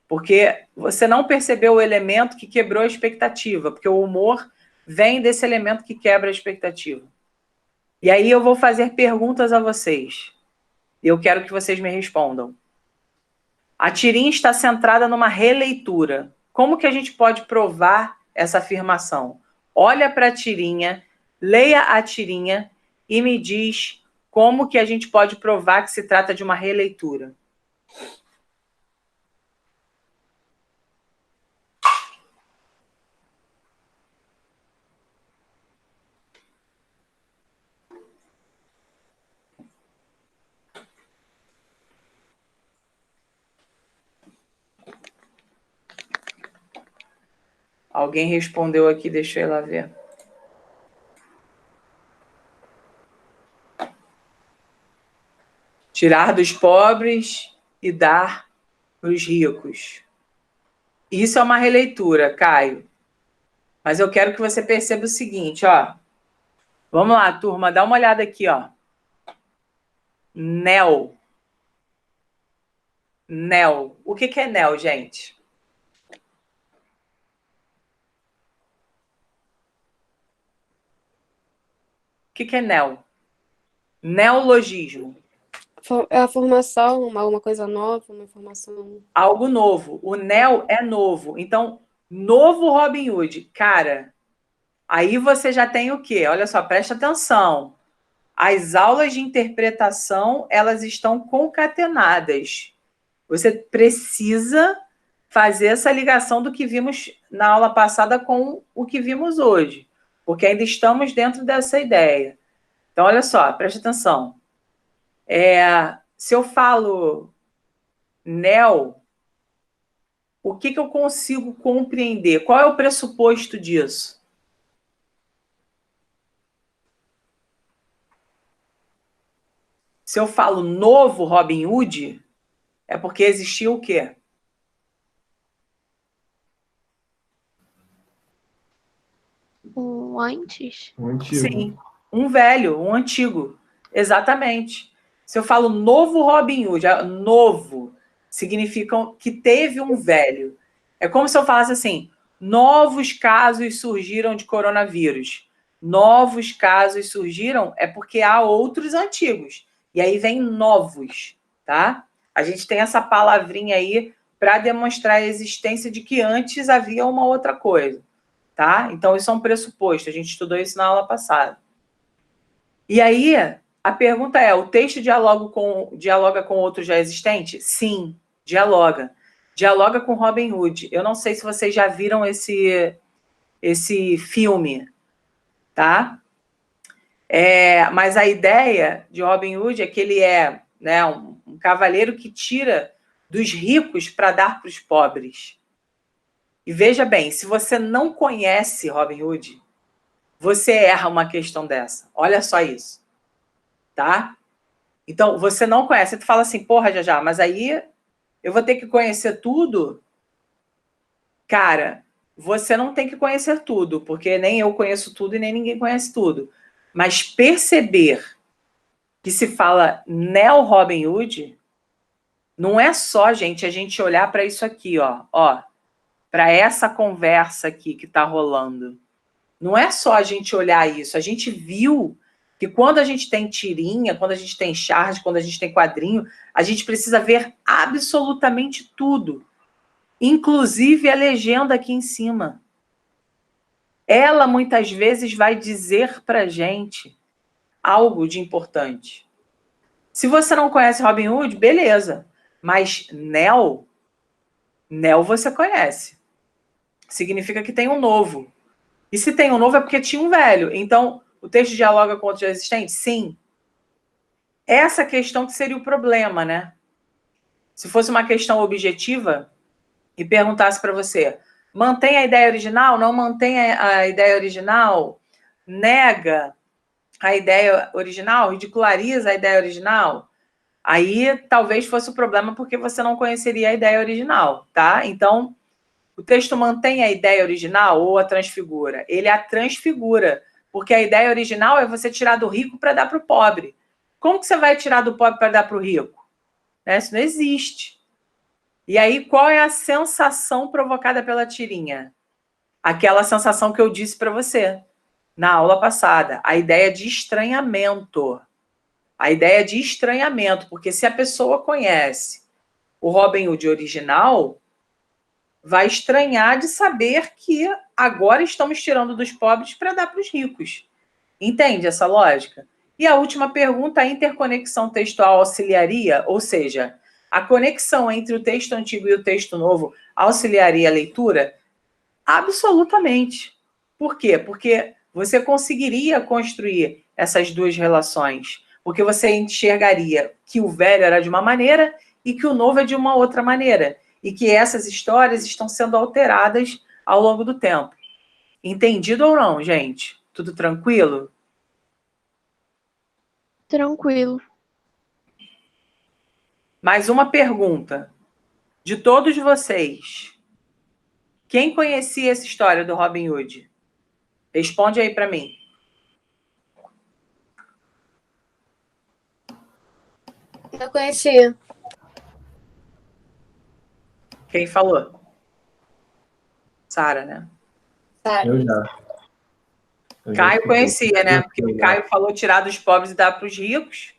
Porque você não percebeu o elemento que quebrou a expectativa, porque o humor vem desse elemento que quebra a expectativa. E aí eu vou fazer perguntas a vocês. E eu quero que vocês me respondam. A tirinha está centrada numa releitura. Como que a gente pode provar essa afirmação? Olha para a tirinha, leia a tirinha e me diz como que a gente pode provar que se trata de uma releitura. Alguém respondeu aqui, deixa eu ir lá ver. Tirar dos pobres e dar para os ricos. Isso é uma releitura, Caio. Mas eu quero que você perceba o seguinte, ó. Vamos lá, turma, dá uma olhada aqui, ó. Neo. Neo. O que é neo, gente? O que é neo? Neologismo. É a formação, alguma coisa nova, uma informação. Algo novo. O neo é novo. Então, novo Robin Hood. Cara, aí você já tem o quê? Olha só, presta atenção. As aulas de interpretação, elas estão concatenadas. Você precisa fazer essa ligação do que vimos na aula passada com o que vimos hoje, porque ainda estamos dentro dessa ideia. Então, olha só, preste atenção. Se eu falo neo, o que eu consigo compreender? Qual é o pressuposto disso? Se eu falo novo Robin Hood, é porque existia o quê? Um antes? Um antigo. Sim, um velho, um antigo. Exatamente. Se eu falo novo Robin Hood, novo significa que teve um velho. É como se eu falasse assim, novos casos surgiram de coronavírus. Novos casos surgiram é porque há outros antigos. E aí vem novos, tá? A gente tem essa palavrinha aí para demonstrar a existência de que antes havia uma outra coisa, tá? Então, isso é um pressuposto. A gente estudou isso na aula passada. E aí, a pergunta é, o texto dialoga com outro já existente? Sim, dialoga. Dialoga com Robin Hood. Eu não sei se vocês já viram esse filme, tá? Mas a ideia de Robin Hood é que ele é, né, um cavaleiro que tira dos ricos para dar para os pobres. E veja bem, se você não conhece Robin Hood, você erra uma questão dessa. Olha só isso, tá? Então, você não conhece. Tu fala assim, porra, Jajá, mas aí eu vou ter que conhecer tudo? Cara, você não tem que conhecer tudo, porque nem eu conheço tudo e nem ninguém conhece tudo. Mas perceber que se fala Neo Robin Hood, não é só, gente, a gente olhar para isso aqui, ó, para essa conversa aqui que está rolando. Não é só a gente olhar isso, a gente viu que quando a gente tem tirinha, quando a gente tem charge, quando a gente tem quadrinho, a gente precisa ver absolutamente tudo, inclusive a legenda aqui em cima. Ela muitas vezes vai dizer para a gente algo de importante. Se você não conhece Robin Hood, beleza, mas Neo você conhece. Significa que tem um novo. E se tem um novo é porque tinha um velho. Então, o texto dialoga com outro já existente? Sim. Essa questão que seria o problema, né? Se fosse uma questão objetiva e perguntasse para você, mantém a ideia original? Não mantém a ideia original? Nega a ideia original? Ridiculariza a ideia original? Aí, talvez fosse o problema porque você não conheceria a ideia original, tá? Então, o texto mantém a ideia original ou a transfigura? Ele a transfigura, porque a ideia original é você tirar do rico para dar para o pobre. Como que você vai tirar do pobre para dar para o rico? Isso não existe. E aí, qual é a sensação provocada pela tirinha? Aquela sensação que eu disse para você na aula passada, a ideia de estranhamento. A ideia de estranhamento, porque se a pessoa conhece o Robin Hood original, vai estranhar de saber que agora estamos tirando dos pobres para dar para os ricos. Entende essa lógica? E a última pergunta, a interconexão textual auxiliaria, ou seja, a conexão entre o texto antigo e o texto novo auxiliaria a leitura? Absolutamente. Por quê? Porque você conseguiria construir essas duas relações, porque você enxergaria que o velho era de uma maneira e que o novo é de uma outra maneira, e que essas histórias estão sendo alteradas ao longo do tempo. Entendido ou não, gente? Tudo tranquilo? Tranquilo. Mais uma pergunta. De todos vocês, quem conhecia essa história do Robin Hood? Responde aí para mim. Eu conhecia. Quem falou? Sara, né? Eu já. Caio conhecia, né? Porque o Caio falou tirar dos pobres e dar para os ricos.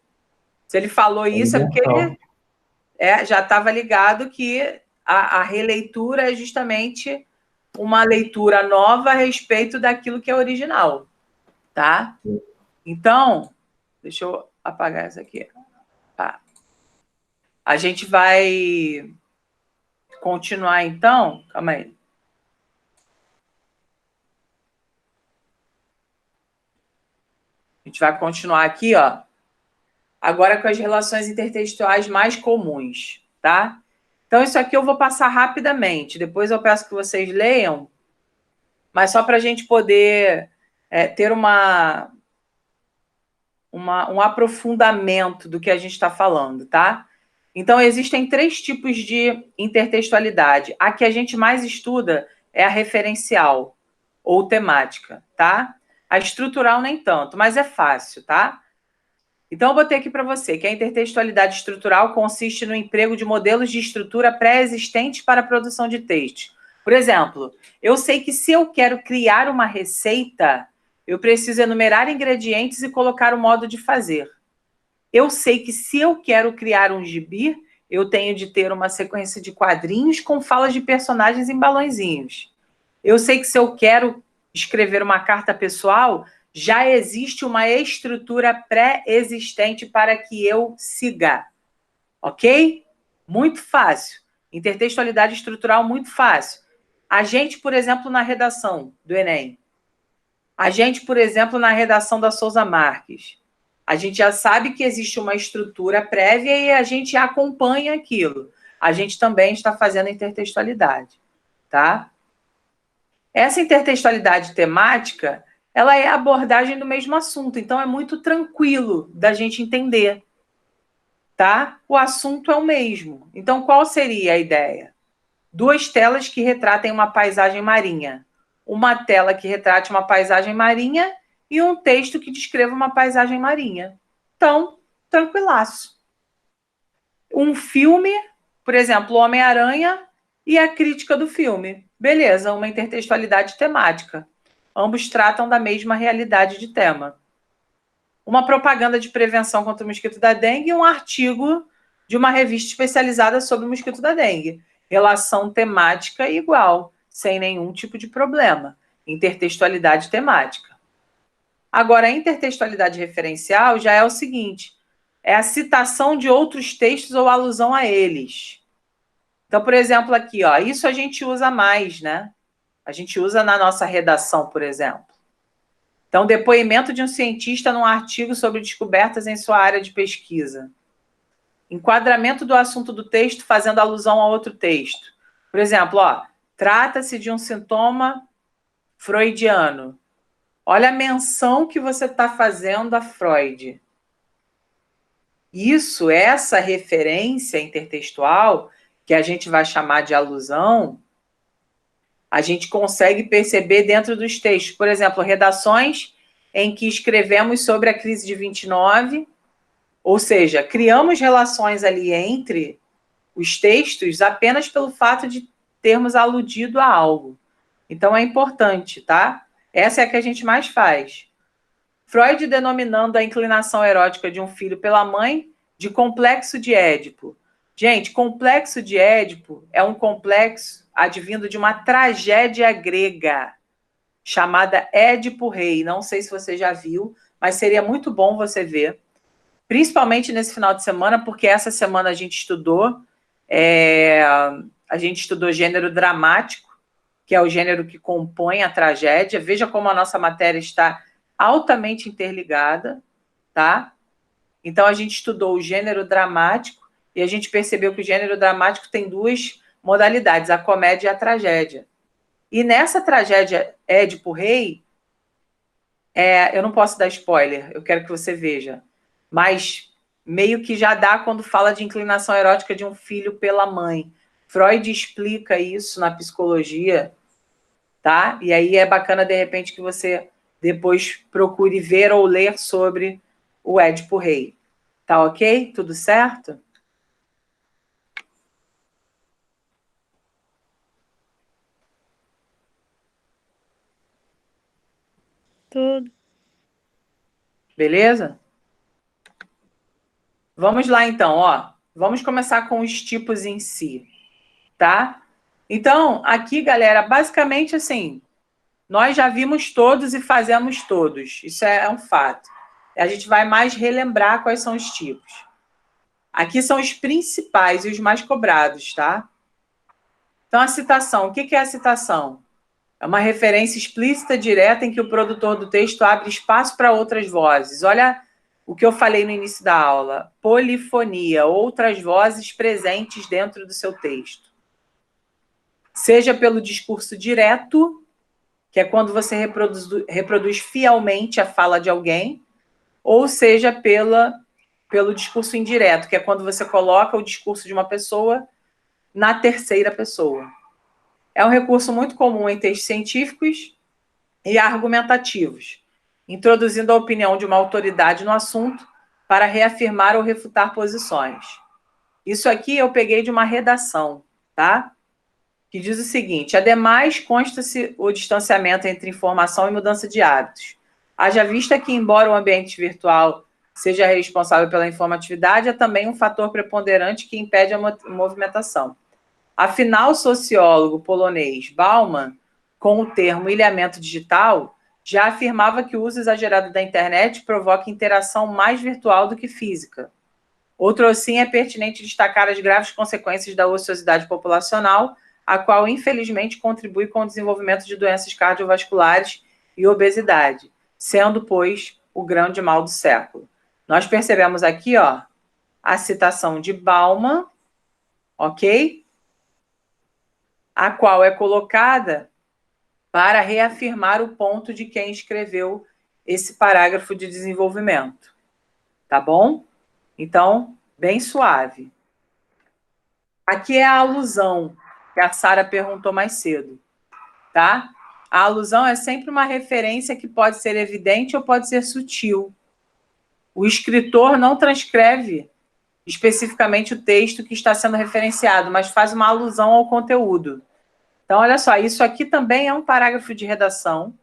Se ele falou isso, é porque ele já estava ligado que a releitura é justamente uma leitura nova a respeito daquilo que é original, tá? Então, deixa eu apagar essa aqui. Tá. A gente vai continuar, então. Calma aí. A gente vai continuar aqui, ó. Agora com as relações intertextuais mais comuns, tá? Então, isso aqui eu vou passar rapidamente. Depois eu peço que vocês leiam, mas só para a gente poder ter uma um aprofundamento do que a gente está falando, tá? Então, existem 3 tipos de intertextualidade. A que a gente mais estuda é a referencial ou temática, tá? A estrutural nem tanto, mas é fácil, tá? Então, eu botei aqui para você que a intertextualidade estrutural consiste no emprego de modelos de estrutura pré-existentes para a produção de texto. Por exemplo, eu sei que se eu quero criar uma receita, eu preciso enumerar ingredientes e colocar o modo de fazer. Eu sei que se eu quero criar um gibi, eu tenho de ter uma sequência de quadrinhos com falas de personagens em balãozinhos. Eu sei que se eu quero escrever uma carta pessoal, já existe uma estrutura pré-existente para que eu siga. Ok? Muito fácil. Intertextualidade estrutural, muito fácil. A gente, por exemplo, na redação do Enem. A gente, por exemplo, na redação da Souza Marques. A gente já sabe que existe uma estrutura prévia e a gente acompanha aquilo. A gente também está fazendo intertextualidade, tá? Essa intertextualidade temática, ela é a abordagem do mesmo assunto, então é muito tranquilo da gente entender, tá? O assunto é o mesmo. Então, qual seria a ideia? 2 telas que retratem uma paisagem marinha. Uma tela que retrate uma paisagem marinha e um texto que descreva uma paisagem marinha. Então, tranquilaço. Um filme, por exemplo, Homem-Aranha e a crítica do filme. Beleza, uma intertextualidade temática. Ambos tratam da mesma realidade de tema. Uma propaganda de prevenção contra o mosquito da dengue e um artigo de uma revista especializada sobre o mosquito da dengue. Relação temática igual, sem nenhum tipo de problema. Intertextualidade temática. Agora, a intertextualidade referencial já é o seguinte: é a citação de outros textos ou alusão a eles. Então, por exemplo, aqui, ó, isso a gente usa mais, né? A gente usa na nossa redação, por exemplo. Então, depoimento de um cientista num artigo sobre descobertas em sua área de pesquisa. Enquadramento do assunto do texto fazendo alusão a outro texto. Por exemplo, ó, trata-se de um sintoma freudiano. Olha a menção que você está fazendo a Freud. Isso, essa referência intertextual, que a gente vai chamar de alusão, a gente consegue perceber dentro dos textos. Por exemplo, redações em que escrevemos sobre a crise de 29, ou seja, criamos relações ali entre os textos apenas pelo fato de termos aludido a algo. Então, é importante, tá? Essa é a que a gente mais faz. Freud denominando a inclinação erótica de um filho pela mãe de complexo de Édipo. Gente, complexo de Édipo é um complexo advindo de uma tragédia grega chamada Édipo Rei. Não sei se você já viu, mas seria muito bom você ver, principalmente nesse final de semana, porque essa semana a gente estudou gênero dramático, que é o gênero que compõe a tragédia. Veja como a nossa matéria está altamente interligada, tá? Então, a gente estudou o gênero dramático e a gente percebeu que o gênero dramático tem 2 modalidades, a comédia e a tragédia. E nessa tragédia Édipo Rei, eu não posso dar spoiler, eu quero que você veja, mas meio que já dá quando fala de inclinação erótica de um filho pela mãe. Freud explica isso na psicologia, tá? E aí é bacana, de repente, que você depois procure ver ou ler sobre o Édipo Rei. Tá ok? Tudo certo? Tudo. Beleza? Vamos lá, então, ó. Vamos começar com os tipos em si, tá? Então, aqui, galera, basicamente assim, nós já vimos todos e fazemos todos. Isso é um fato. A gente vai mais relembrar quais são os tipos. Aqui são os principais e os mais cobrados, tá? Então, a citação. O que é a citação? É uma referência explícita, direta, em que o produtor do texto abre espaço para outras vozes. Olha o que eu falei no início da aula. Polifonia, outras vozes presentes dentro do seu texto. Seja pelo discurso direto, que é quando você reproduz fielmente a fala de alguém, ou seja pelo discurso indireto, que é quando você coloca o discurso de uma pessoa na terceira pessoa. É um recurso muito comum em textos científicos e argumentativos, introduzindo a opinião de uma autoridade no assunto para reafirmar ou refutar posições. Isso aqui eu peguei de uma redação, tá? Que diz o seguinte: ademais, consta-se o distanciamento entre informação e mudança de hábitos. Haja vista que, embora o ambiente virtual seja responsável pela informatividade, é também um fator preponderante que impede a movimentação. Afinal, o sociólogo polonês Bauman, com o termo ilhamento digital, já afirmava que o uso exagerado da internet provoca interação mais virtual do que física. Outro assim é pertinente destacar as graves consequências da ociosidade populacional, a qual, infelizmente, contribui com o desenvolvimento de doenças cardiovasculares e obesidade, sendo, pois, o grande mal do século. Nós percebemos aqui, ó, a citação de Bauman, ok? A qual é colocada para reafirmar o ponto de quem escreveu esse parágrafo de desenvolvimento. Tá bom? Então, bem suave. Aqui é a alusão que a Sara perguntou mais cedo, tá? A alusão é sempre uma referência que pode ser evidente ou pode ser sutil. O escritor não transcreve especificamente o texto que está sendo referenciado, mas faz uma alusão ao conteúdo. Então, olha só, isso aqui também é um parágrafo de redação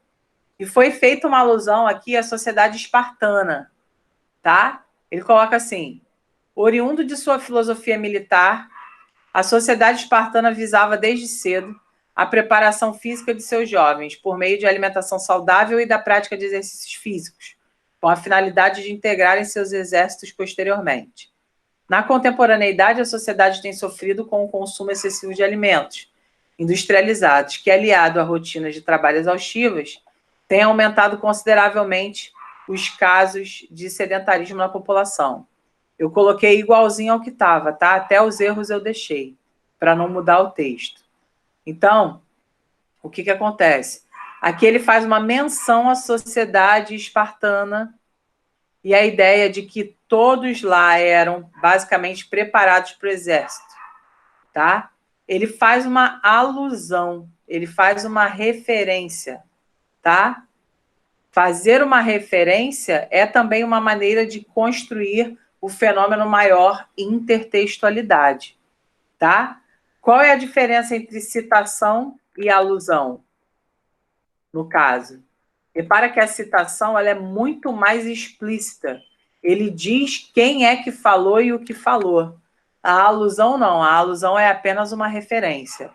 e foi feita uma alusão aqui à sociedade espartana, tá? Ele coloca assim: oriundo de sua filosofia militar, a sociedade espartana visava desde cedo a preparação física de seus jovens por meio de alimentação saudável e da prática de exercícios físicos, com a finalidade de integrarem seus exércitos posteriormente. Na contemporaneidade, a sociedade tem sofrido com o consumo excessivo de alimentos industrializados, que, aliado a rotinas de trabalho exaustivas, tem aumentado consideravelmente os casos de sedentarismo na população. Eu coloquei igualzinho ao que estava, tá? Até os erros eu deixei, para não mudar o texto. Então, o que acontece? Aqui ele faz uma menção à sociedade espartana e a ideia de que todos lá eram basicamente preparados para o exército, tá? Ele faz uma alusão, ele faz uma referência, tá? Fazer uma referência é também uma maneira de construir o fenômeno maior intertextualidade, tá? Qual é a diferença entre citação e alusão, no caso? Repara que a citação ela é muito mais explícita. Ele diz quem é que falou e o que falou. A alusão não, a alusão é apenas uma referência.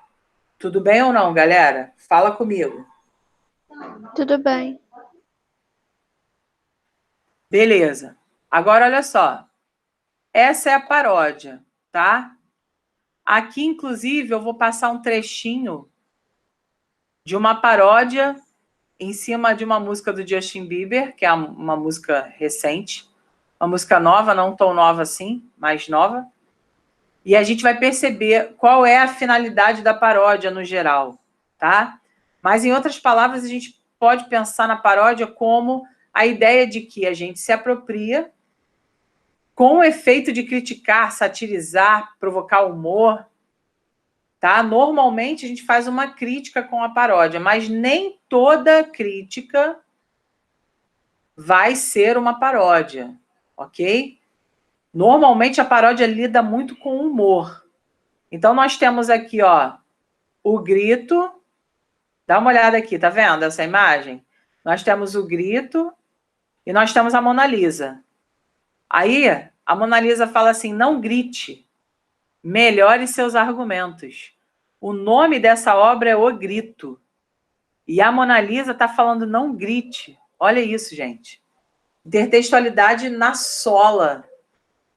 Tudo bem ou não, galera? Fala comigo. Tudo bem. Beleza. Agora, olha só. Essa é a paródia, tá? Aqui, inclusive, eu vou passar um trechinho de uma paródia em cima de uma música do Justin Bieber, que é uma música recente, uma música nova, não tão nova assim, mas nova. E a gente vai perceber qual é a finalidade da paródia no geral, tá? Mas, em outras palavras, a gente pode pensar na paródia como a ideia de que a gente se apropria com o efeito de criticar, satirizar, provocar humor, tá? Normalmente a gente faz uma crítica com a paródia, mas nem toda crítica vai ser uma paródia, ok? Normalmente a paródia lida muito com humor. Então nós temos aqui, ó, o grito. Dá uma olhada aqui, tá vendo essa imagem? Nós temos o grito e nós temos a Mona Lisa. Aí a Mona Lisa fala assim: não grite, melhore seus argumentos. O nome dessa obra é O Grito. E a Mona Lisa está falando não grite. Olha isso, gente. Intertextualidade na sola.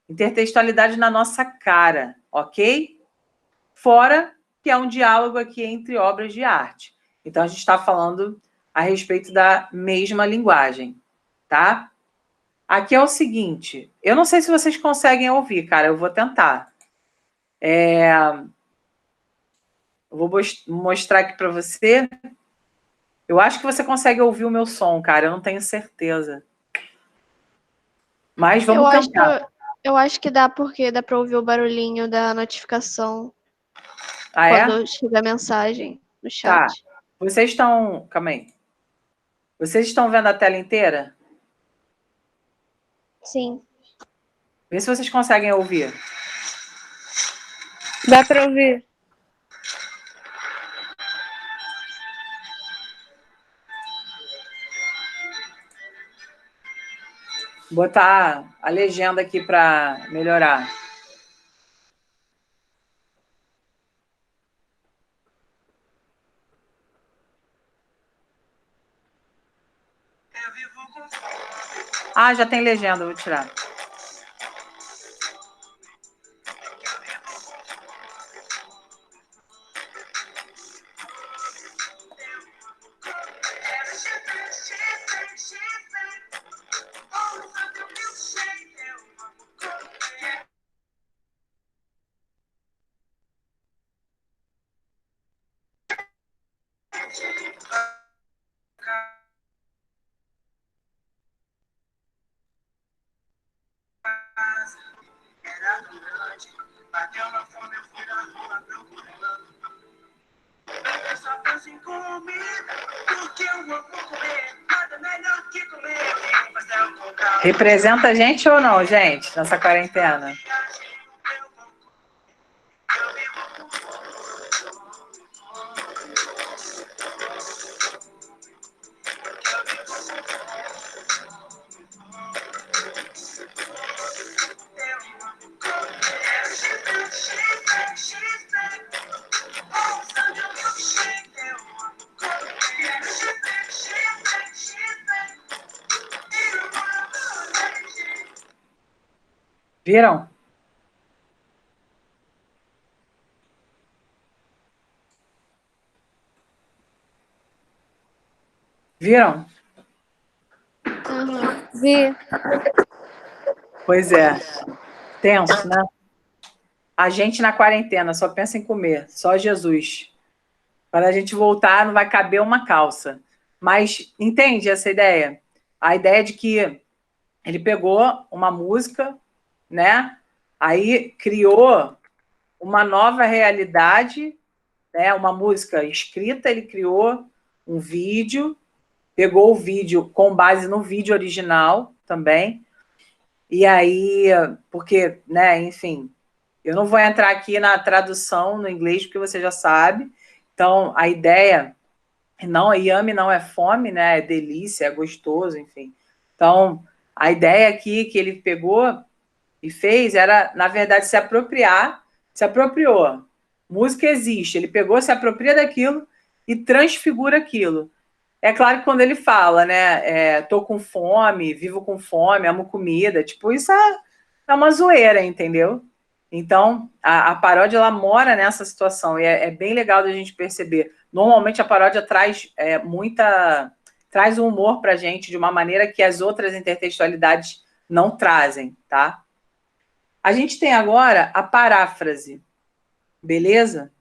Intertextualidade na nossa cara, ok? Fora que é um diálogo aqui entre obras de arte. Então, a gente está falando a respeito da mesma linguagem, tá? Aqui é o seguinte, eu não sei se vocês conseguem ouvir, cara, eu vou tentar. Eu vou mostrar aqui para você. Eu acho que você consegue ouvir o meu som, cara, eu não tenho certeza. Mas vamos tentar. Eu acho que dá, porque dá pra ouvir o barulhinho da notificação Ah, é? quando chega a mensagem no chat. Tá. Vocês estão... Calma aí. Vocês estão vendo a tela inteira? Sim. Vê se vocês conseguem ouvir. Dá pra ouvir. Vou botar a legenda aqui para melhorar. Ah, já tem legenda, vou tirar. Representa a gente ou não, gente, nessa quarentena? Viram? Viram? Vi. Pois é. Tenso, né? A gente na quarentena só pensa em comer, só Jesus. Para a gente voltar, não vai caber uma calça. Mas entende essa ideia? A ideia de que ele pegou uma música, né? Aí criou uma nova realidade, né? Uma música escrita, ele criou um vídeo, pegou o vídeo com base no vídeo original também. E aí, porque, né, enfim, eu não vou entrar aqui na tradução no inglês, porque você já sabe. Então, a ideia, não, yummy não é fome, né? É delícia, é gostoso, enfim. Então, a ideia aqui que ele pegou e fez era, na verdade, se apropriou. Música existe, ele pegou, se apropria daquilo e transfigura aquilo. É claro que quando ele fala, né, tô com fome, vivo com fome, amo comida, tipo, isso é uma zoeira, entendeu? Então, a paródia, ela mora nessa situação, e é bem legal da gente perceber. Normalmente, a paródia traz traz um humor pra gente de uma maneira que as outras intertextualidades não trazem, tá? A gente tem agora a paráfrase, beleza?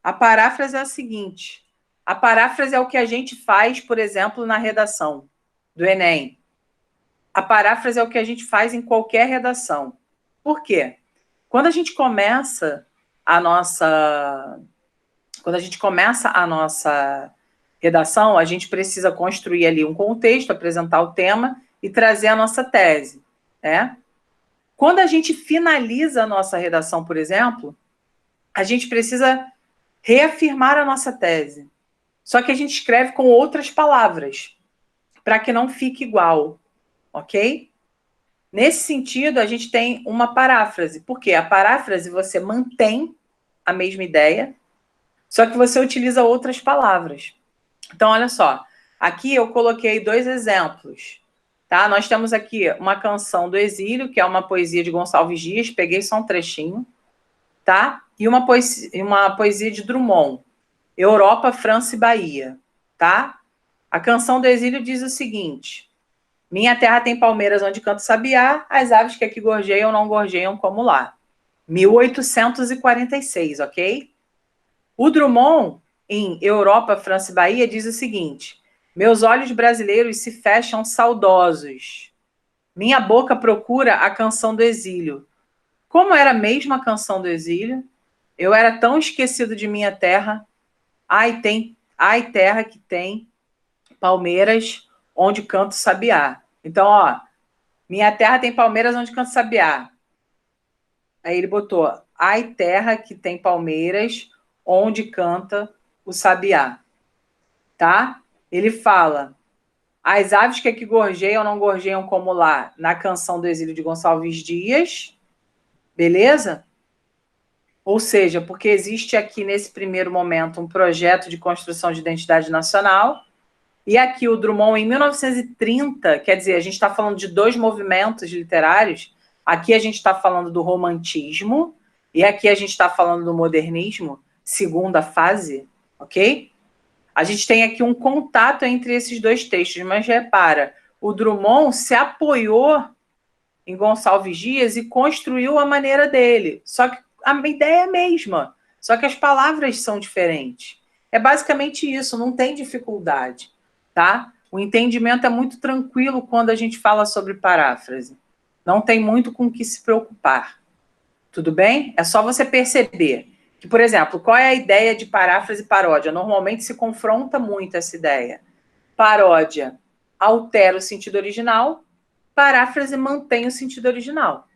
A paráfrase é a seguinte: a paráfrase é o que a gente faz, por exemplo, na redação do Enem. A paráfrase é o que a gente faz em qualquer redação. Por quê? Quando a gente começa a nossa redação, a gente precisa construir ali um contexto, apresentar o tema e trazer a nossa tese, né? Quando a gente finaliza a nossa redação, por exemplo, a gente precisa reafirmar a nossa tese. Só que a gente escreve com outras palavras, para que não fique igual, ok? Nesse sentido, a gente tem uma paráfrase. Por quê? A paráfrase você mantém a mesma ideia, só que você utiliza outras palavras. Então, olha só. Aqui eu coloquei 2 exemplos. Tá? Nós temos aqui uma canção do Exílio, que é uma poesia de Gonçalves Dias, peguei só um trechinho, tá? E uma poesia de Drummond, Europa, França e Bahia, tá? A canção do Exílio diz o seguinte: minha terra tem palmeiras onde canta sabiá, as aves que aqui gorjeiam não gorjeiam como lá. 1846, ok? O Drummond, em Europa, França e Bahia, diz o seguinte: meus olhos brasileiros se fecham saudosos. Minha boca procura a canção do exílio. Como era mesmo a canção do exílio? Eu era tão esquecido de minha terra. Ai, terra que tem palmeiras onde canto sabiá. Então, ó, minha terra tem palmeiras onde canto sabiá. Aí ele botou, ai, terra que tem palmeiras onde canta o sabiá. Tá? Ele fala, as aves que aqui gorjeiam não gorjeiam como lá, na canção do exílio de Gonçalves Dias. Beleza? Ou seja, porque existe aqui, nesse primeiro momento, um projeto de construção de identidade nacional, e aqui o Drummond, em 1930, quer dizer, a gente está falando de dois movimentos literários, aqui a gente está falando do romantismo, e aqui a gente está falando do modernismo, segunda fase, ok? A gente tem aqui um contato entre esses dois textos, mas repara, o Drummond se apoiou em Gonçalves Dias e construiu a maneira dele. Só que a ideia é a mesma, só que as palavras são diferentes. É basicamente isso, não tem dificuldade, tá? O entendimento é muito tranquilo quando a gente fala sobre paráfrase. Não tem muito com o que se preocupar. Tudo bem? É só você perceber que, por exemplo, qual é a ideia de paráfrase e paródia? Normalmente se confronta muito essa ideia. Paródia altera o sentido original, paráfrase mantém o sentido original,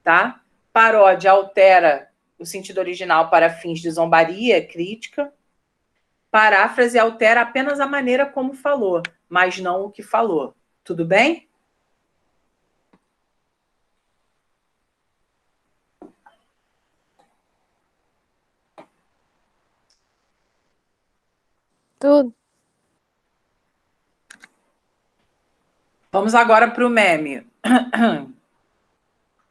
tá? Paródia altera o sentido original para fins de zombaria, crítica. Paráfrase altera apenas a maneira como falou, mas não o que falou. Tudo bem? Tudo. Vamos agora para o meme.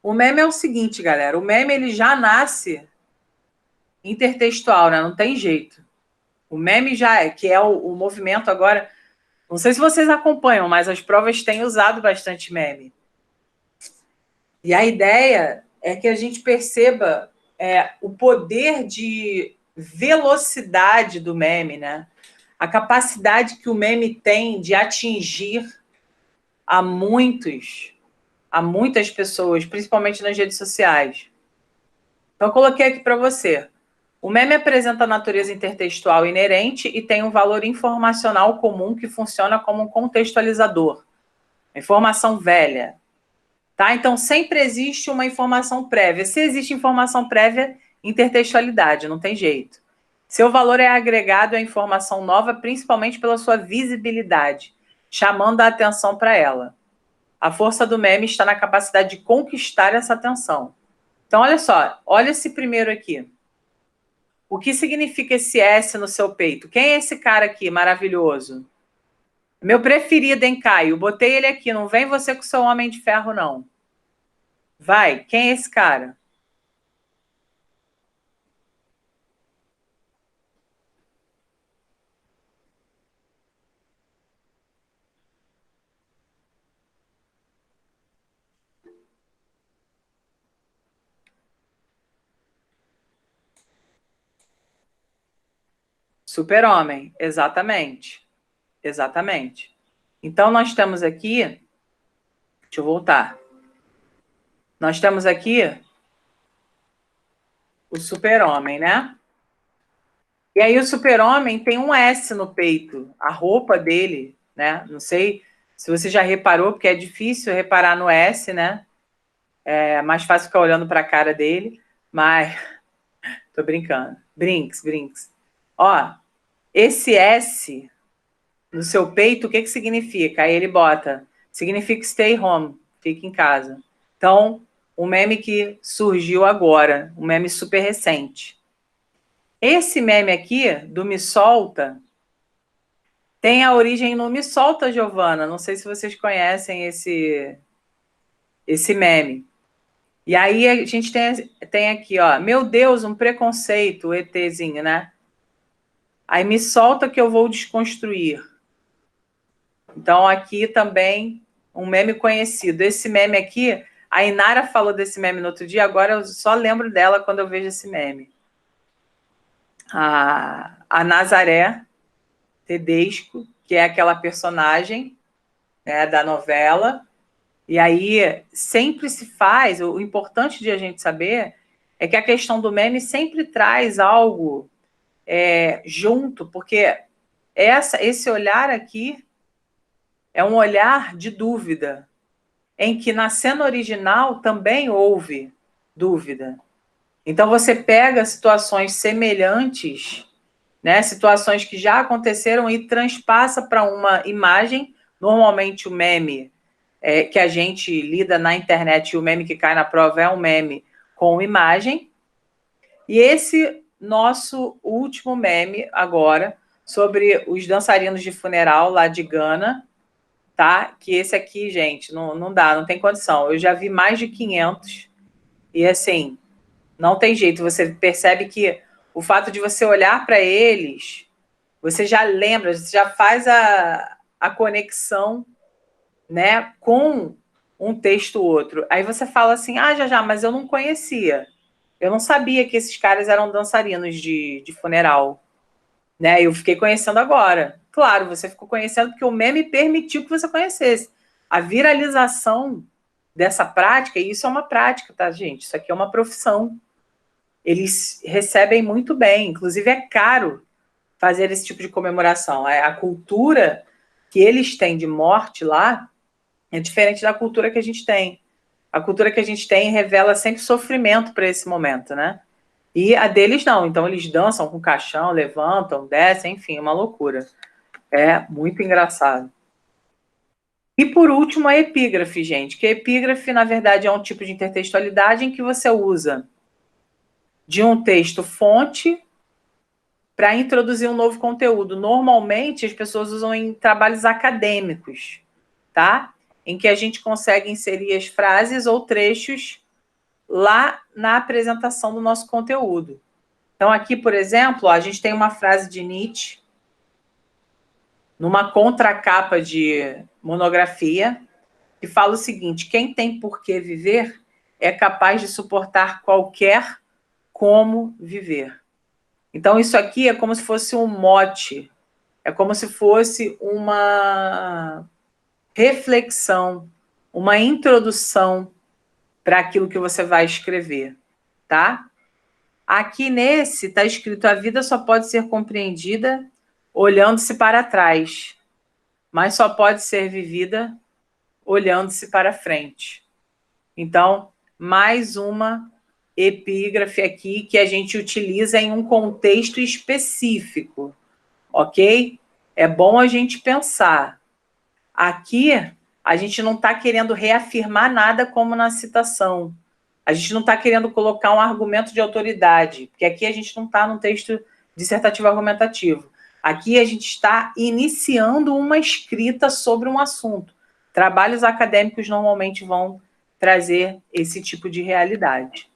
O meme é o seguinte, galera. O meme ele já nasce intertextual, né? Não tem jeito. O meme já é, que é o movimento agora. Não sei se vocês acompanham, mas as provas têm usado bastante meme. E a ideia é que a gente perceba o poder de velocidade do meme, né? A capacidade que o meme tem de atingir a muitas pessoas, principalmente nas redes sociais. Então, eu coloquei aqui para você. O meme apresenta a natureza intertextual inerente e tem um valor informacional comum que funciona como um contextualizador. Informação velha. Tá? Então, sempre existe uma informação prévia. Se existe informação prévia, intertextualidade, não tem jeito. Seu valor é agregado à informação nova, principalmente pela sua visibilidade, chamando a atenção para ela. A força do meme está na capacidade de conquistar essa atenção. Então, olha só, olha esse primeiro aqui. O que significa esse S no seu peito? Quem é esse cara aqui, maravilhoso? Meu preferido, hein, Caio? Botei ele aqui, não vem você com seu Homem de Ferro, não. Vai, quem é esse cara? Super-Homem, exatamente. Exatamente. Então, nós temos aqui... Deixa eu voltar. Nós temos aqui o Super-Homem, né? E aí o Super-Homem tem um S no peito. A roupa dele, né? Não sei se você já reparou, porque é difícil reparar no S, né? É mais fácil ficar olhando para a cara dele, mas... Tô brincando. Brinks. Ó, esse S no seu peito, o que significa? Aí ele bota, significa stay home, fica em casa. Então, um meme que surgiu agora, um meme super recente. Esse meme aqui, do Me Solta, tem a origem no Me Solta, Giovana. Não sei se vocês conhecem esse meme. E aí a gente tem aqui, ó, meu Deus, um preconceito, o ETzinho, né? Aí me solta que eu vou desconstruir. Então, aqui também um meme conhecido. Esse meme aqui, a Inara falou desse meme no outro dia, agora eu só lembro dela quando eu vejo esse meme. A Nazaré Tedesco, que é aquela personagem, né, da novela, E aí sempre se faz, o importante de a gente saber é que a questão do meme sempre traz algo junto, porque esse olhar aqui é um olhar de dúvida, em que na cena original também houve dúvida. Então você pega situações semelhantes, né, situações que já aconteceram e transpassa para uma imagem. Normalmente o meme que a gente lida na internet e o meme que cai na prova é um meme com imagem. E esse nosso último meme agora, sobre os dançarinos de funeral lá de Gana, tá? Que esse aqui, gente, não dá, não tem condição. Eu já vi mais de 500 e, assim, não tem jeito. Você percebe que o fato de você olhar para eles, você já lembra, você já faz a conexão, né, com um texto outro. Aí você fala assim, já, mas eu não conhecia. Eu não sabia que esses caras eram dançarinos de funeral, né? Eu fiquei conhecendo agora. Claro, você ficou conhecendo porque o meme permitiu que você conhecesse. A viralização dessa prática, e isso é uma prática, tá, gente? Isso aqui é uma profissão. Eles recebem muito bem, inclusive é caro fazer esse tipo de comemoração. A cultura que eles têm de morte lá é diferente da cultura que a gente tem. A cultura que a gente tem revela sempre sofrimento para esse momento, né? E a deles não. Então eles dançam com o caixão, levantam, descem, enfim, uma loucura. É muito engraçado. E por último, a epígrafe, gente. Que a epígrafe, na verdade, é um tipo de intertextualidade em que você usa de um texto fonte para introduzir um novo conteúdo. Normalmente, as pessoas usam em trabalhos acadêmicos, tá? Em que a gente consegue inserir as frases ou trechos lá na apresentação do nosso conteúdo. Então, aqui, por exemplo, a gente tem uma frase de Nietzsche numa contracapa de monografia que fala o seguinte: quem tem por que viver é capaz de suportar qualquer como viver. Então, isso aqui é como se fosse um mote, é como se fosse uma reflexão, uma introdução para aquilo que você vai escrever, tá? Aqui nesse está escrito: a vida só pode ser compreendida olhando-se para trás, mas só pode ser vivida olhando-se para frente. Então, mais uma epígrafe aqui que a gente utiliza em um contexto específico, ok? É bom a gente pensar. Aqui, a gente não está querendo reafirmar nada como na citação. A gente não está querendo colocar um argumento de autoridade, porque aqui a gente não está num texto dissertativo argumentativo. Aqui a gente está iniciando uma escrita sobre um assunto. Trabalhos acadêmicos normalmente vão trazer esse tipo de realidade.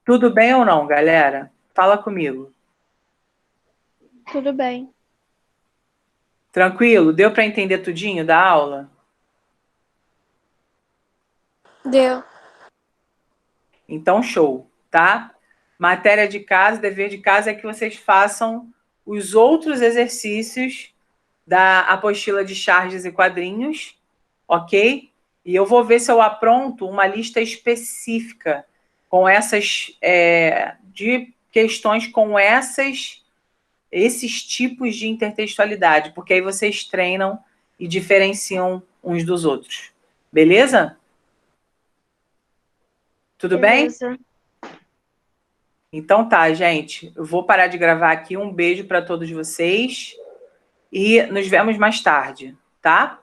Tudo bem ou não, galera? Fala comigo. Tudo bem. Tranquilo? Deu para entender tudinho da aula? Deu. Então, show, tá? Matéria de casa, dever de casa é que vocês façam os outros exercícios da apostila de charges e quadrinhos, ok? E eu vou ver se eu apronto uma lista específica com essas, de questões com esses tipos de intertextualidade, porque aí vocês treinam e diferenciam uns dos outros. Beleza? Tudo Beleza. bem? Então tá, gente. Eu vou parar de gravar aqui. Um beijo para todos vocês e nos vemos mais tarde, tá?